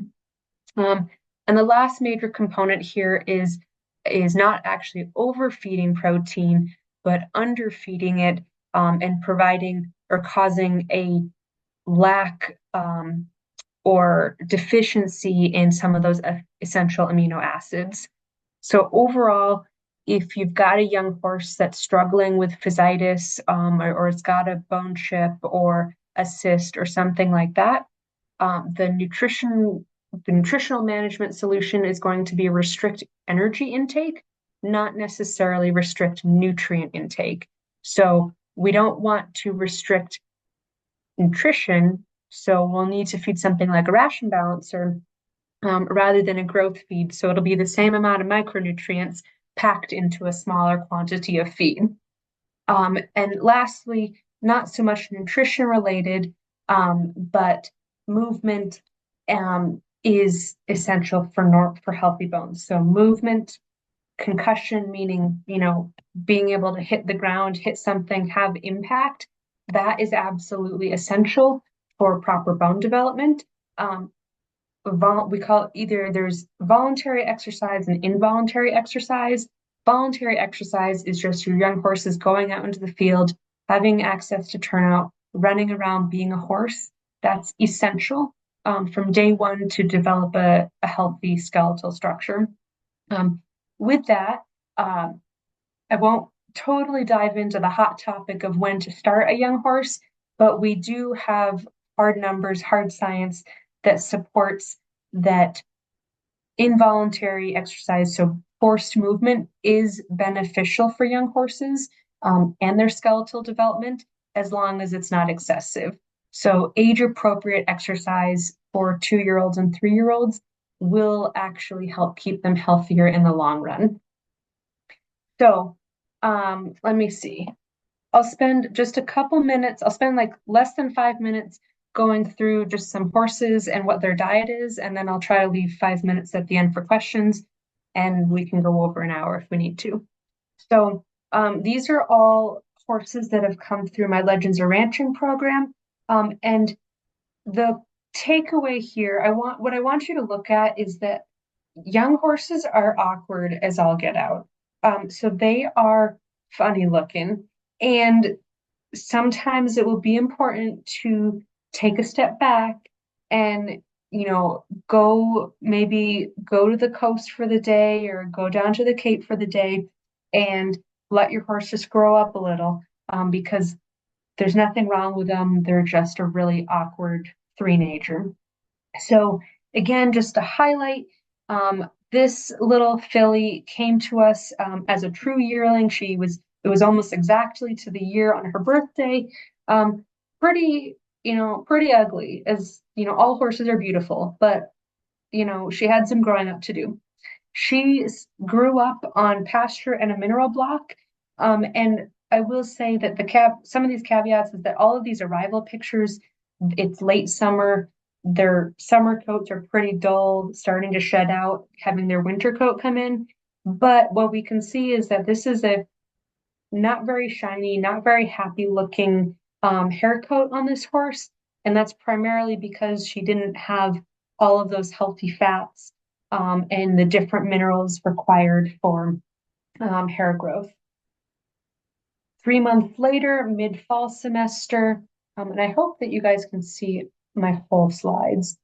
And the last major component here is not actually overfeeding protein, but underfeeding it and providing or causing a lack or deficiency in some of those essential amino acids. So overall, if you've got a young horse that's struggling with fasciitis, or it's got a bone chip or a cyst or something like that, the nutritional management solution is going to be restrict energy intake, not necessarily restrict nutrient intake. So we don't want to restrict nutrition, so we'll need to feed something like a ration balancer rather than a growth feed. So it'll be the same amount of micronutrients packed into a smaller quantity of feed. And lastly, not so much nutrition related, but movement is essential for healthy bones. So movement, concussion, meaning, being able to hit the ground, hit something, have impact, that is absolutely essential for proper bone development. We call either there's voluntary exercise and involuntary exercise. Voluntary exercise is just your young horses going out into the field, having access to turnout, running around, being a horse. That's essential from day one to develop a healthy skeletal structure. With that, I won't totally dive into the hot topic of when to start a young horse, but we do have hard numbers, hard science that supports that involuntary exercise, so forced movement, is beneficial for young horses and their skeletal development, as long as it's not excessive. So age appropriate exercise for 2-year-olds and 3-year-olds will actually help keep them healthier in the long run. So let me see. I'll spend just a couple minutes. I'll spend like less than 5 minutes going through just some horses and what their diet is, and then I'll try to leave 5 minutes at the end for questions, and we can go over an hour if we need to. So these are all horses that have come through my Legends of Ranching program, and the takeaway here, what I want you to look at is that young horses are awkward as all get out. So they are funny looking, and sometimes it will be important to take a step back and maybe go to the coast for the day or go down to the Cape for the day and let your horse just grow up a little, because there's nothing wrong with them. They're just a really awkward three-nager. So again, just to highlight, this little filly came to us as a true yearling. It was almost exactly to the year on her birthday. Pretty, pretty ugly, as all horses are beautiful, but she had some growing up to do. She grew up on pasture and a mineral block. And I will say that some of these caveats is that all of these arrival pictures, it's late summer. Their summer coats are pretty dull, starting to shed out, having their winter coat come in. But what we can see is that this is a not very shiny, not very happy looking hair coat on this horse. And that's primarily because she didn't have all of those healthy fats and the different minerals required for hair growth. 3 months later, mid-fall semester, and I hope that you guys can see my whole slides.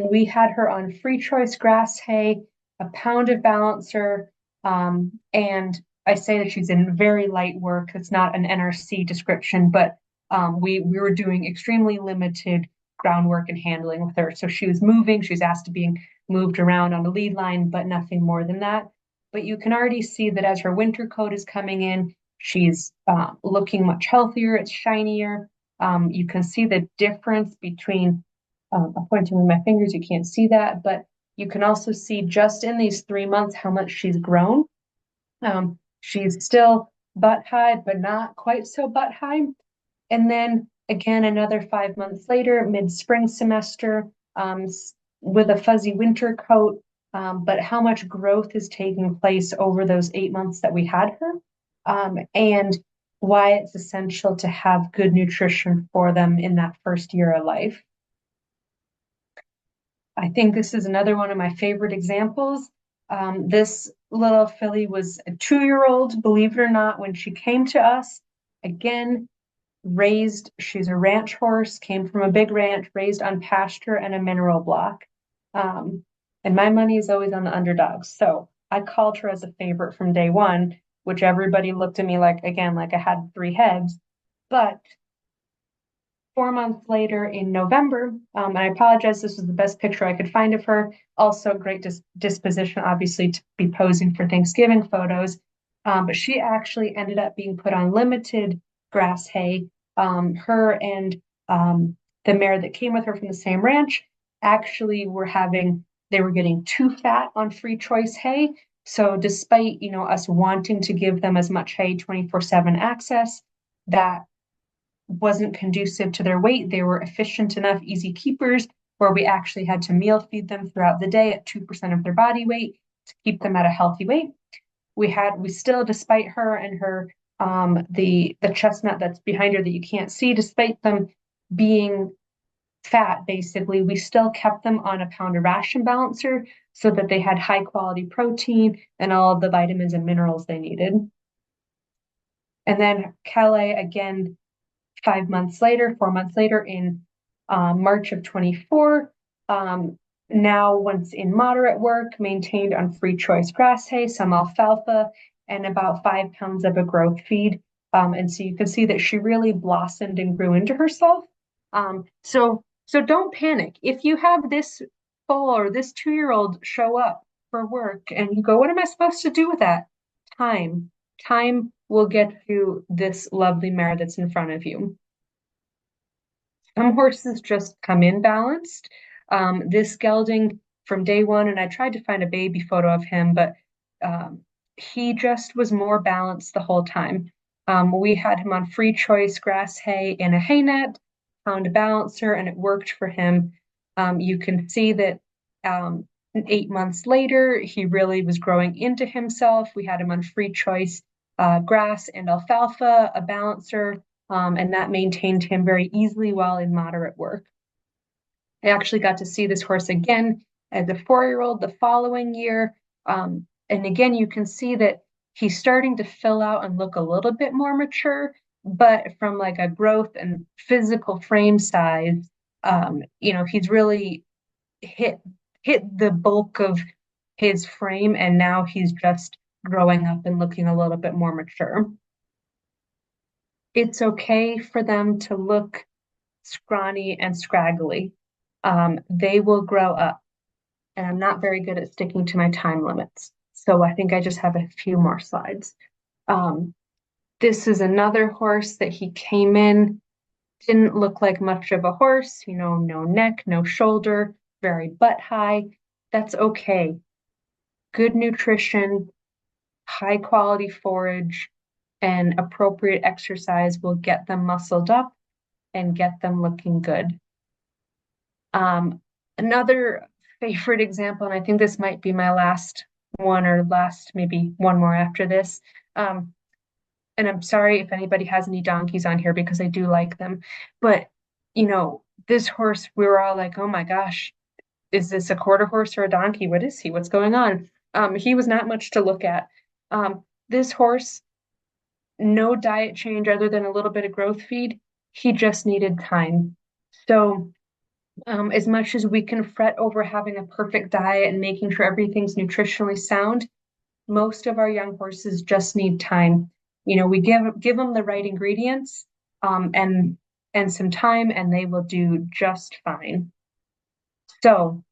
We had her on free choice grass hay, a pound of balancer, and I say that she's in very light work. It's not an NRC description, but we were doing extremely limited groundwork and handling with her. So she was moving, she was asked to being moved around on the lead line, but nothing more than that. But you can already see that as her winter coat is coming in, she's looking much healthier, it's shinier. You can see the difference between, I'm pointing with my fingers, you can't see that, but you can also see just in these 3 months how much she's grown. She's still butt high, but not quite so butt high. And then again, another 5 months later, mid-spring semester, with a fuzzy winter coat, but how much growth is taking place over those 8 months that we had her, and why it's essential to have good nutrition for them in that first year of life. I think this is another one of my favorite examples. This little filly was a 2-year-old, believe it or not, when she came to us. Again, she's a ranch horse, came from a big ranch, raised on pasture and a mineral block. Um, and my money is always on the underdogs. So I called her as a favorite from day one, which everybody looked at me like, again, like I had three heads. But 4 months later in November, and I apologize, this was the best picture I could find of her. Also, great disposition, obviously, to be posing for Thanksgiving photos. But she actually ended up being put on limited grass hay. Her and the mare that came with her from the same ranch actually they were getting too fat on free choice hay. So despite, us wanting to give them as much hay 24/7 access, that wasn't conducive to their weight. They were efficient enough, easy keepers, where we actually had to meal feed them throughout the day at 2% of their body weight to keep them at a healthy weight. We still, despite her and her, the chestnut that's behind her that you can't see, despite them being fat, basically, we still kept them on a pound of ration balancer so that they had high quality protein and all of the vitamins and minerals they needed. And then Calais, again, 5 months later, 4 months later, in March of 24. Now, once in moderate work, maintained on free choice grass hay, some alfalfa, and about 5 pounds of a growth feed. And so you can see that she really blossomed and grew into herself. So don't panic. If you have this foal or this 2-year-old show up for work and you go, what am I supposed to do with that? Time. Time will get you this lovely mare that's in front of you. Some horses just come in balanced. This gelding from day one, and I tried to find a baby photo of him, but um, he just was more balanced the whole time. We had him on free choice grass hay in a hay net, found a balancer, and it worked for him. You can see that 8 months later, he really was growing into himself. We had him on free choice grass and alfalfa, a balancer, and that maintained him very easily while in moderate work. I actually got to see this horse again as a 4-year-old the following year. And again, you can see that he's starting to fill out and look a little bit more mature, but from like a growth and physical frame size, he's really hit the bulk of his frame, and now he's just growing up and looking a little bit more mature. It's okay for them to look scrawny and scraggly. They will grow up, and I'm not very good at sticking to my time limits. So I think I just have a few more slides. Um, this is another horse that he came in, didn't look like much of a horse, no neck, no shoulder, very butt high. That's okay. Good nutrition, high quality forage, and appropriate exercise will get them muscled up and get them looking good. Another favorite example, and I think this might be my last one or last, maybe one more after this. And I'm sorry if anybody has any donkeys on here because I do like them. But, this horse, we were all like, oh my gosh, is this a quarter horse or a donkey? What is he? What's going on? He was not much to look at. This horse, no diet change other than a little bit of growth feed. He just needed time. So as much as we can fret over having a perfect diet and making sure everything's nutritionally sound, most of our young horses just need time. We give them the right ingredients, and some time, and they will do just fine. So,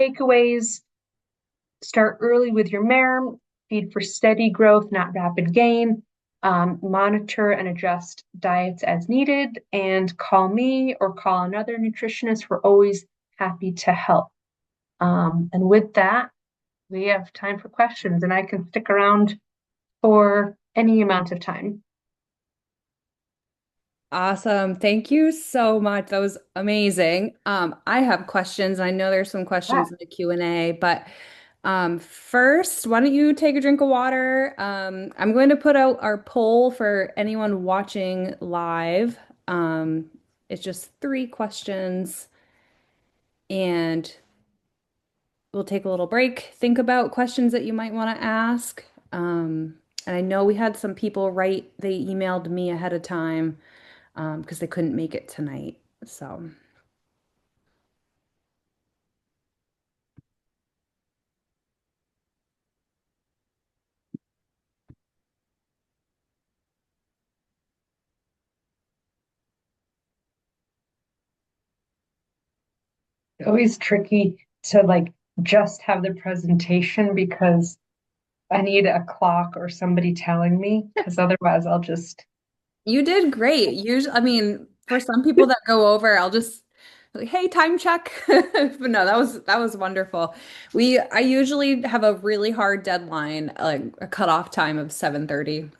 takeaways: start early with your mare, feed for steady growth, not rapid gain. Monitor and adjust diets as needed, and call me or call another nutritionist. We're always happy to help. And with that, we have time for questions, and I can stick around for any amount of time. Awesome. Thank you so much. That was amazing. I have questions. I know there's some Yeah. questions in the Q&A, but first, why don't you take a drink of water? I'm going to put out our poll for anyone watching live. It's just 3 questions, and we'll take a little break, think about questions that you might want to ask. And I know we had some people write, they emailed me ahead of time. because they couldn't make it tonight. So Always tricky to like just have the presentation because I need a clock or somebody telling me because otherwise I'll just you did great. Usually, I mean, for some people that go over, I'll just like, hey, time check. But no, that was wonderful. I usually have a really hard deadline, like a cutoff time of 7:30.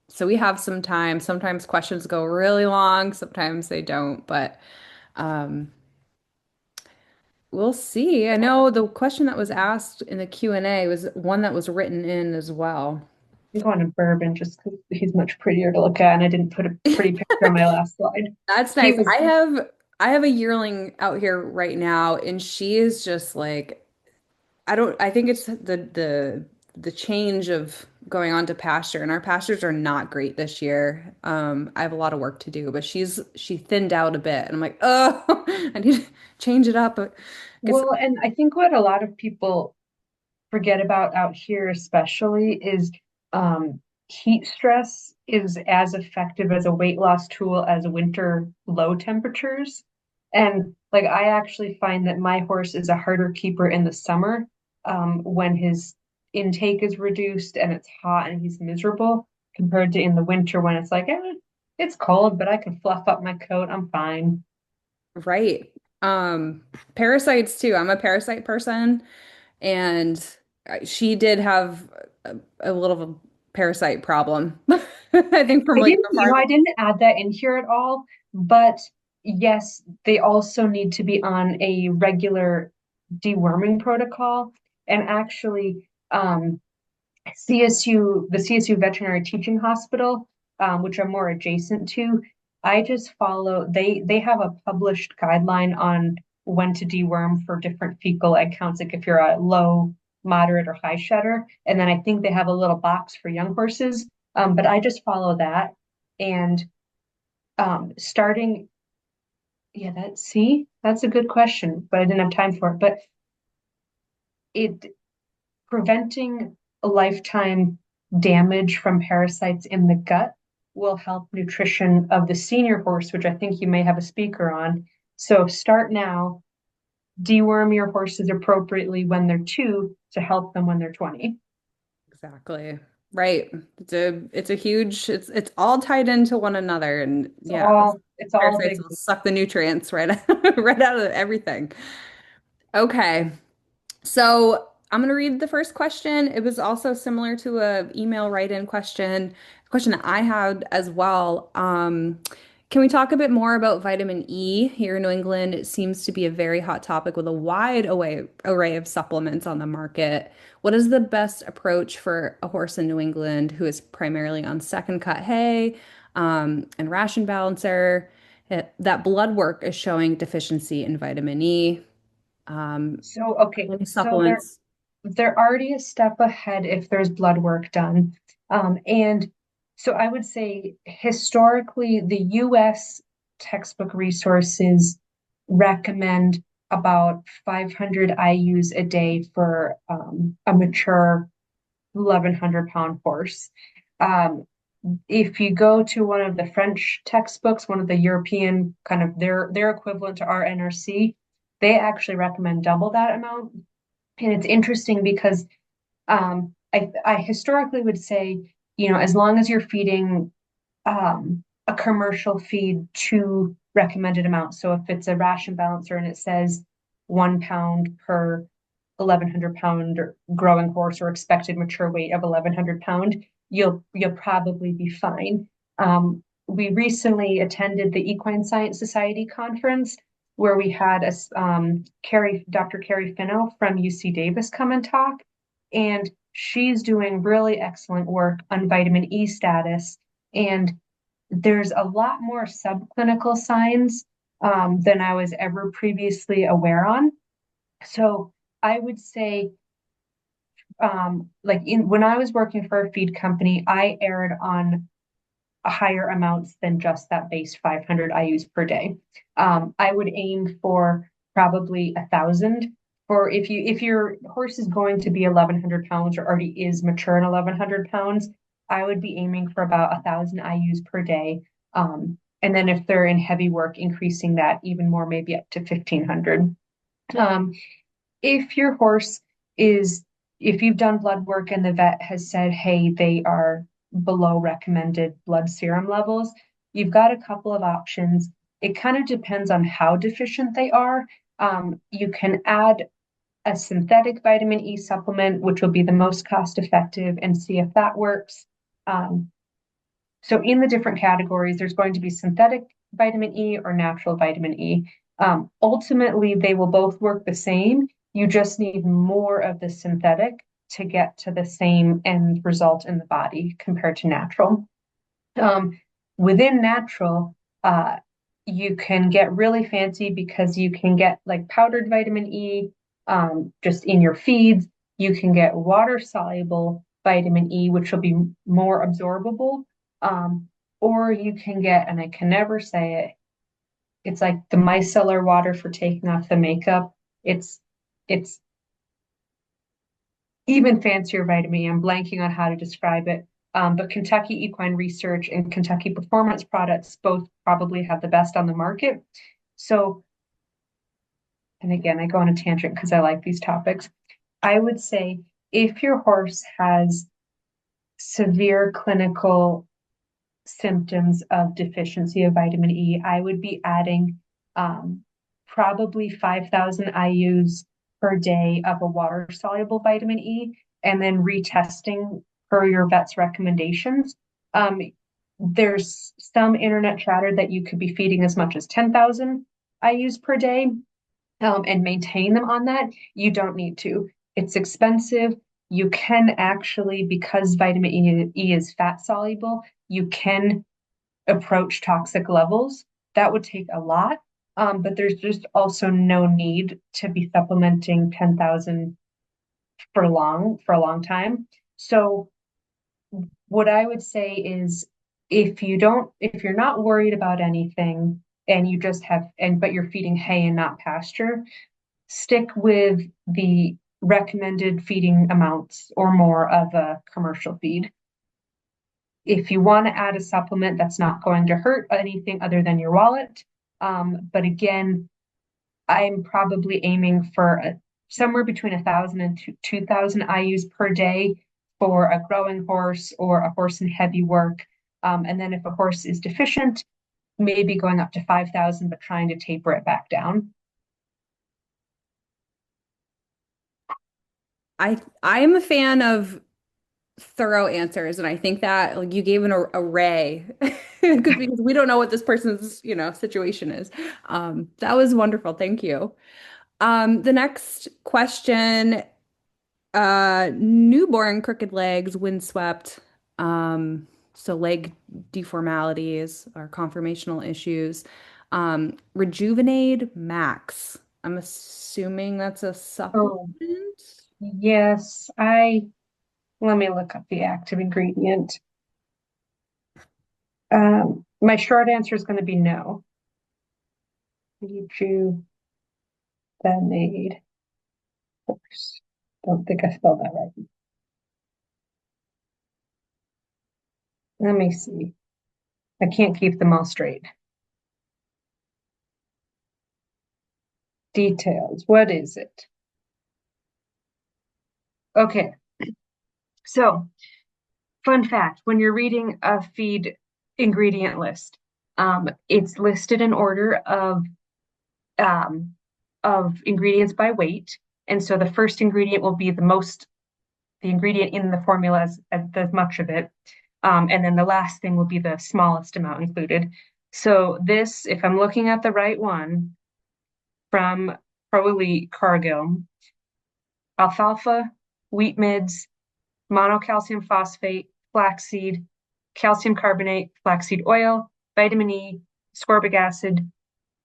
So we have some time. Sometimes questions go really long, sometimes they don't, but um, we'll see. I know the question that was asked in the Q&A was one that was written in as well. go on a bourbon just because he's much prettier to look at and I didn't put a pretty picture on my last slide. That's He nice. was I have a yearling out here right now, and she is just like I think it's the change of going on to pasture, and our pastures are not great this year. I have a lot of work to do, but she thinned out a bit, and I'm like, oh, I need to change it up. Get some, well, and I think what a lot of people forget about out here, especially, is heat stress is as effective as a weight loss tool as winter low temperatures. And like, I actually find that my horse is a harder keeper in the summer when his intake is reduced and it's hot and he's miserable compared to in the winter when it's like, it's cold, but I can fluff up my coat. I'm fine. right. Um, Parasites too. I'm a parasite person. And she did have a little of a parasite problem. I think from I like didn't, the farm. I didn't add that in here at all, but yes, they also need to be on a regular deworming protocol. And actually, the CSU Veterinary Teaching Hospital, which I'm more adjacent to, I just follow, they have a published guideline on when to deworm for different fecal egg counts, like if you're a low, moderate, or high shedder. And then I think they have a little box for young horses. But I just follow that. And starting, yeah, that's a good question, but I didn't have time for it. But it preventing a lifetime damage from parasites in the gut will help nutrition of the senior horse, which I think you may have a speaker on. So start now, deworm your horses appropriately when they're 2 to help them when they're 20. Exactly. Right. It's a huge it's all tied into one another, and yeah, It's all parasites big. will suck the nutrients right right out of everything. Okay. So I'm going to read the first question. It was also similar to a email write-in question that I had as well. Can we talk a bit more about vitamin E here in New England? It seems to be a very hot topic with a wide array of supplements on the market. What is the best approach for a horse in New England who is primarily on second cut hay, and ration balancer? That blood work is showing deficiency in vitamin E. Um, So, okay, any so they're supplements? they're already a step ahead if there's blood work done. And so I would say historically, the US textbook resources recommend about 500 IUs a day for a mature 1,100 pound horse. Um, if you go to one of the French textbooks, one of the European kind of their equivalent to our NRC, they actually recommend double that amount. And it's interesting because I historically would say, as long as you're feeding a commercial feed to recommended amounts. So if it's a ration balancer and it says 1 pound per 1,100 pound growing horse or expected mature weight of 1,100 pound, you'll probably be fine. We recently attended the Equine Science Society conference where we had Dr. Carrie Finno from UC Davis come and talk, and she's doing really excellent work on vitamin E status. And there's a lot more subclinical signs than I was ever previously aware on. So I would say, when I was working for a feed company, I erred on higher amounts than just that base 500 IUs per day. I would aim for probably 1,000. For if your horse is going to be 1,100 pounds or already is mature at 1,100 pounds, I would be aiming for about 1,000 IUs per day. And then if they're in heavy work, increasing that even more, maybe up to 1,500. Um, if your horse is, if you've done blood work and the vet has said, hey, they are below recommended blood serum levels, you've got a couple of options. It kind of depends on how deficient they are. You can add a synthetic vitamin E supplement, which will be the most cost effective, and see if that works. So in the different categories, there's going to be synthetic vitamin E or natural vitamin E. Ultimately, they will both work the same. You just need more of the synthetic to get to the same end result in the body compared to natural. Within natural, you can get really fancy because you can get like powdered vitamin E just in your feeds. You can get water soluble vitamin E, which will be more absorbable. Or you can get, and I can never say it, it's like the micellar water for taking off the makeup. It's even fancier vitamin E. I'm blanking on how to describe it. But Kentucky Equine Research and Kentucky Performance Products both probably have the best on the market. So, and again, I go on a tangent because I like these topics. I would say if your horse has severe clinical symptoms of deficiency of vitamin E, I would be adding probably 5,000 IUs per day of a water soluble vitamin E and then retesting per your vet's recommendations. There's some internet chatter that you could be feeding as much as 10,000 IUs per day and maintain them on that. You don't need to. It's expensive. You can actually, because vitamin E is fat soluble, you can approach toxic levels. That would take a lot, but there's just also no need to be supplementing 10,000 for a long time. So what I would say is if you're not worried about anything and you just have, but you're feeding hay and not pasture, stick with the recommended feeding amounts or more of a commercial feed. If you want to add a supplement, that's not going to hurt anything other than your wallet. But again, I'm probably aiming for somewhere between 1,000 and 2,000 IUs per day for a growing horse or a horse in heavy work. And then if a horse is deficient, maybe going up to 5,000, but trying to taper it back down. I am a fan of thorough answers, and I think that like, you gave an array because we don't know what this person's, situation is. That was wonderful. Thank you. The next question, newborn crooked legs, windswept, so leg deformalities or conformational issues. Rejuvenate Max. I'm assuming that's a supplement. Oh, yes. Let me look up the active ingredient. My short answer is going to be no. Rejuvenate horse. Don't think I spelled that right. Let me see. I can't keep them all straight. Details. What is it? Okay. So, fun fact, when you're reading a feed ingredient list, it's listed in order of ingredients by weight. And so the first ingredient will be the ingredient in the formula as much of it. And then the last thing will be the smallest amount included. So this, if I'm looking at the right one from Pro Elite Cargill, alfalfa, wheat midds, monocalcium phosphate, flaxseed, calcium carbonate, flaxseed oil, vitamin E, ascorbic acid,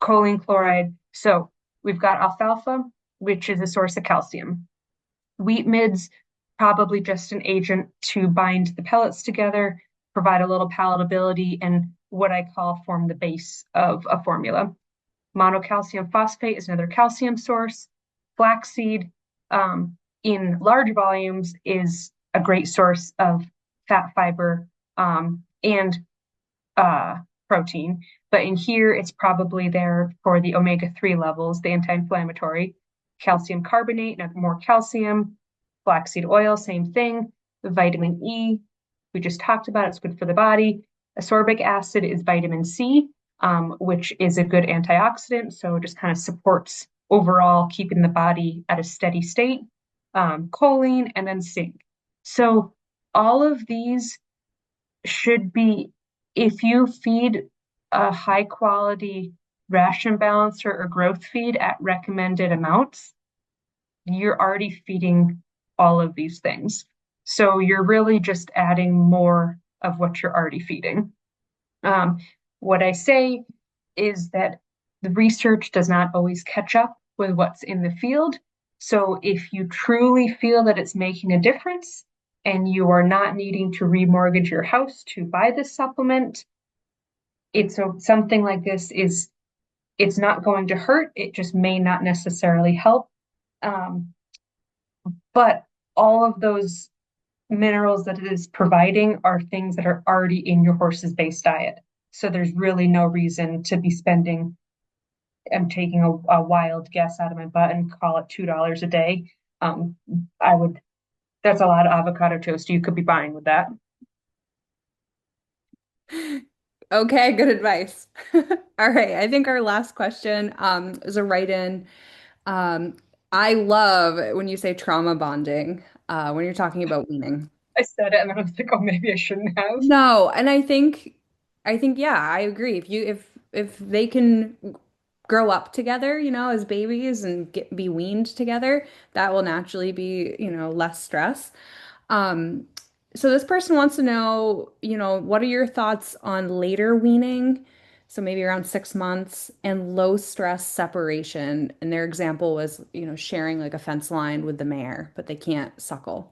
choline chloride. So we've got alfalfa, which is a source of calcium. Wheat midds, probably just an agent to bind the pellets together. provide a little palatability, and what I call form the base of a formula. Monocalcium phosphate is another calcium source. Flaxseed in large volumes is a great source of fat fiber and protein. But in here, it's probably there for the omega-3 levels, the anti-inflammatory. Calcium carbonate, more calcium. Flaxseed oil, same thing. The vitamin E, we just talked about, it's good for the body. Ascorbic acid is vitamin C, which is a good antioxidant. So it just kind of supports overall keeping the body at a steady state. Choline, and then zinc. So all of these should be, if you feed a high quality ration balancer or growth feed at recommended amounts, you're already feeding all of these things. So you're really just adding more of what you're already feeding. What I say is that the research does not always catch up with what's in the field. So if you truly feel that it's making a difference and you are not needing to remortgage your house to buy this supplement, something like this it's not going to hurt. It just may not necessarily help. But all of those minerals that it is providing are things that are already in your horse's base diet. So there's really no reason to be spending, I'm taking a wild guess out of my butt and call it $2 a day. That's a lot of avocado toast you could be buying with that. Okay, good advice. All right, I think our last question is a write-in. Um, I love when you say trauma bonding when you're talking about weaning. I said it and then I was like, oh, maybe I shouldn't have. No, and I think yeah, I agree. If they can grow up together, as babies and be weaned together, that will naturally be, less stress. Um, so this person wants to know, what are your thoughts on later weaning? So maybe around 6 months and low stress separation. And their example was, sharing like a fence line with the mare, but they can't suckle.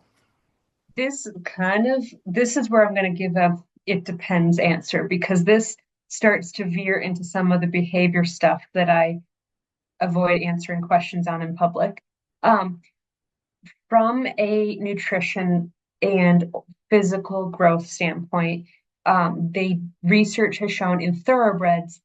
This is where I'm going to give a it depends answer, because this starts to veer into some of the behavior stuff that I avoid answering questions on in public. Um, from a nutrition and physical growth standpoint, they research has shown in thoroughbreds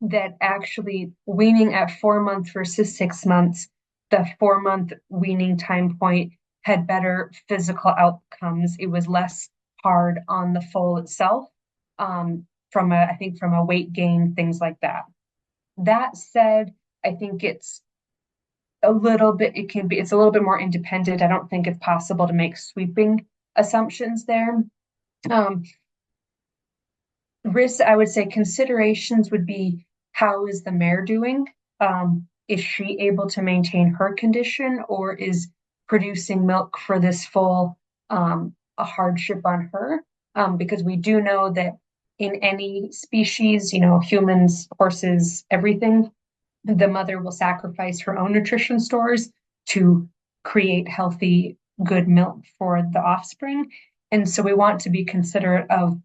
that actually weaning at 4 months versus 6 months, the 4 month weaning time point had better physical outcomes. It was less hard on the foal itself, I think from a weight gain, things like that. That said, I think it's a little bit more independent. I don't think it's possible to make sweeping assumptions there. Um, Risks, I would say considerations would be, how is the mare doing? Is she able to maintain her condition, or is producing milk for this foal a hardship on her? Because we do know that in any species, humans, horses, everything, the mother will sacrifice her own nutrition stores to create healthy, good milk for the offspring. And so we want to be considerate of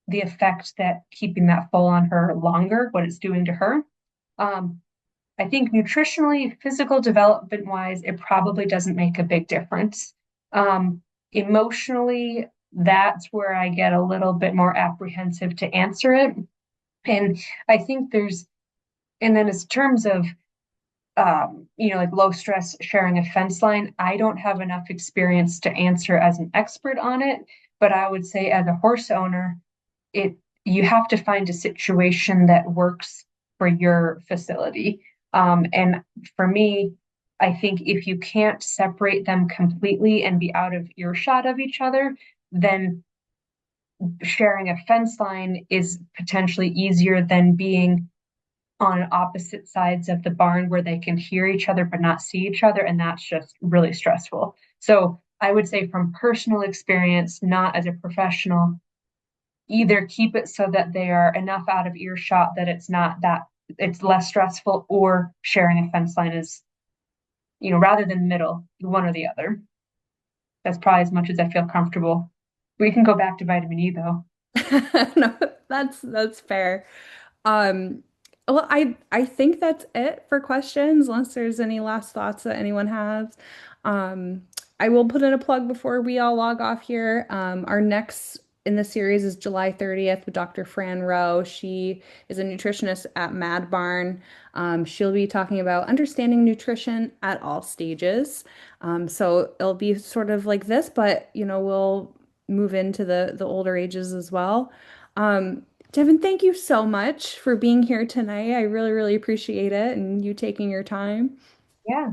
the effect that keeping that foal on her longer, what it's doing to her. I think nutritionally, physical development wise, it probably doesn't make a big difference. Emotionally, that's where I get a little bit more apprehensive to answer it. And I think and then in terms of, like low stress sharing a fence line, I don't have enough experience to answer as an expert on it. But I would say as a horse owner, it you have to find a situation that works for your facility. And for me, I think if you can't separate them completely and be out of earshot of each other, then sharing a fence line is potentially easier than being on opposite sides of the barn where they can hear each other but not see each other. And that's just really stressful. So I would say from personal experience, not as a professional, either keep it so that they are enough out of earshot that it's less stressful, or sharing a fence line is, rather than middle, one or the other. That's probably as much as I feel comfortable. We can go back to vitamin E though. No, that's fair. Um, well, I think that's it for questions, unless there's any last thoughts that anyone has. Um, I will put in a plug before we all log off here. Our next in the series is July 30th with Dr. Fran Rowe. She is a nutritionist at Mad Barn. She'll be talking about understanding nutrition at all stages. So it'll be sort of like this, but we'll move into the older ages as well. Devin, thank you so much for being here tonight. I really, really appreciate it and you taking your time. Yeah.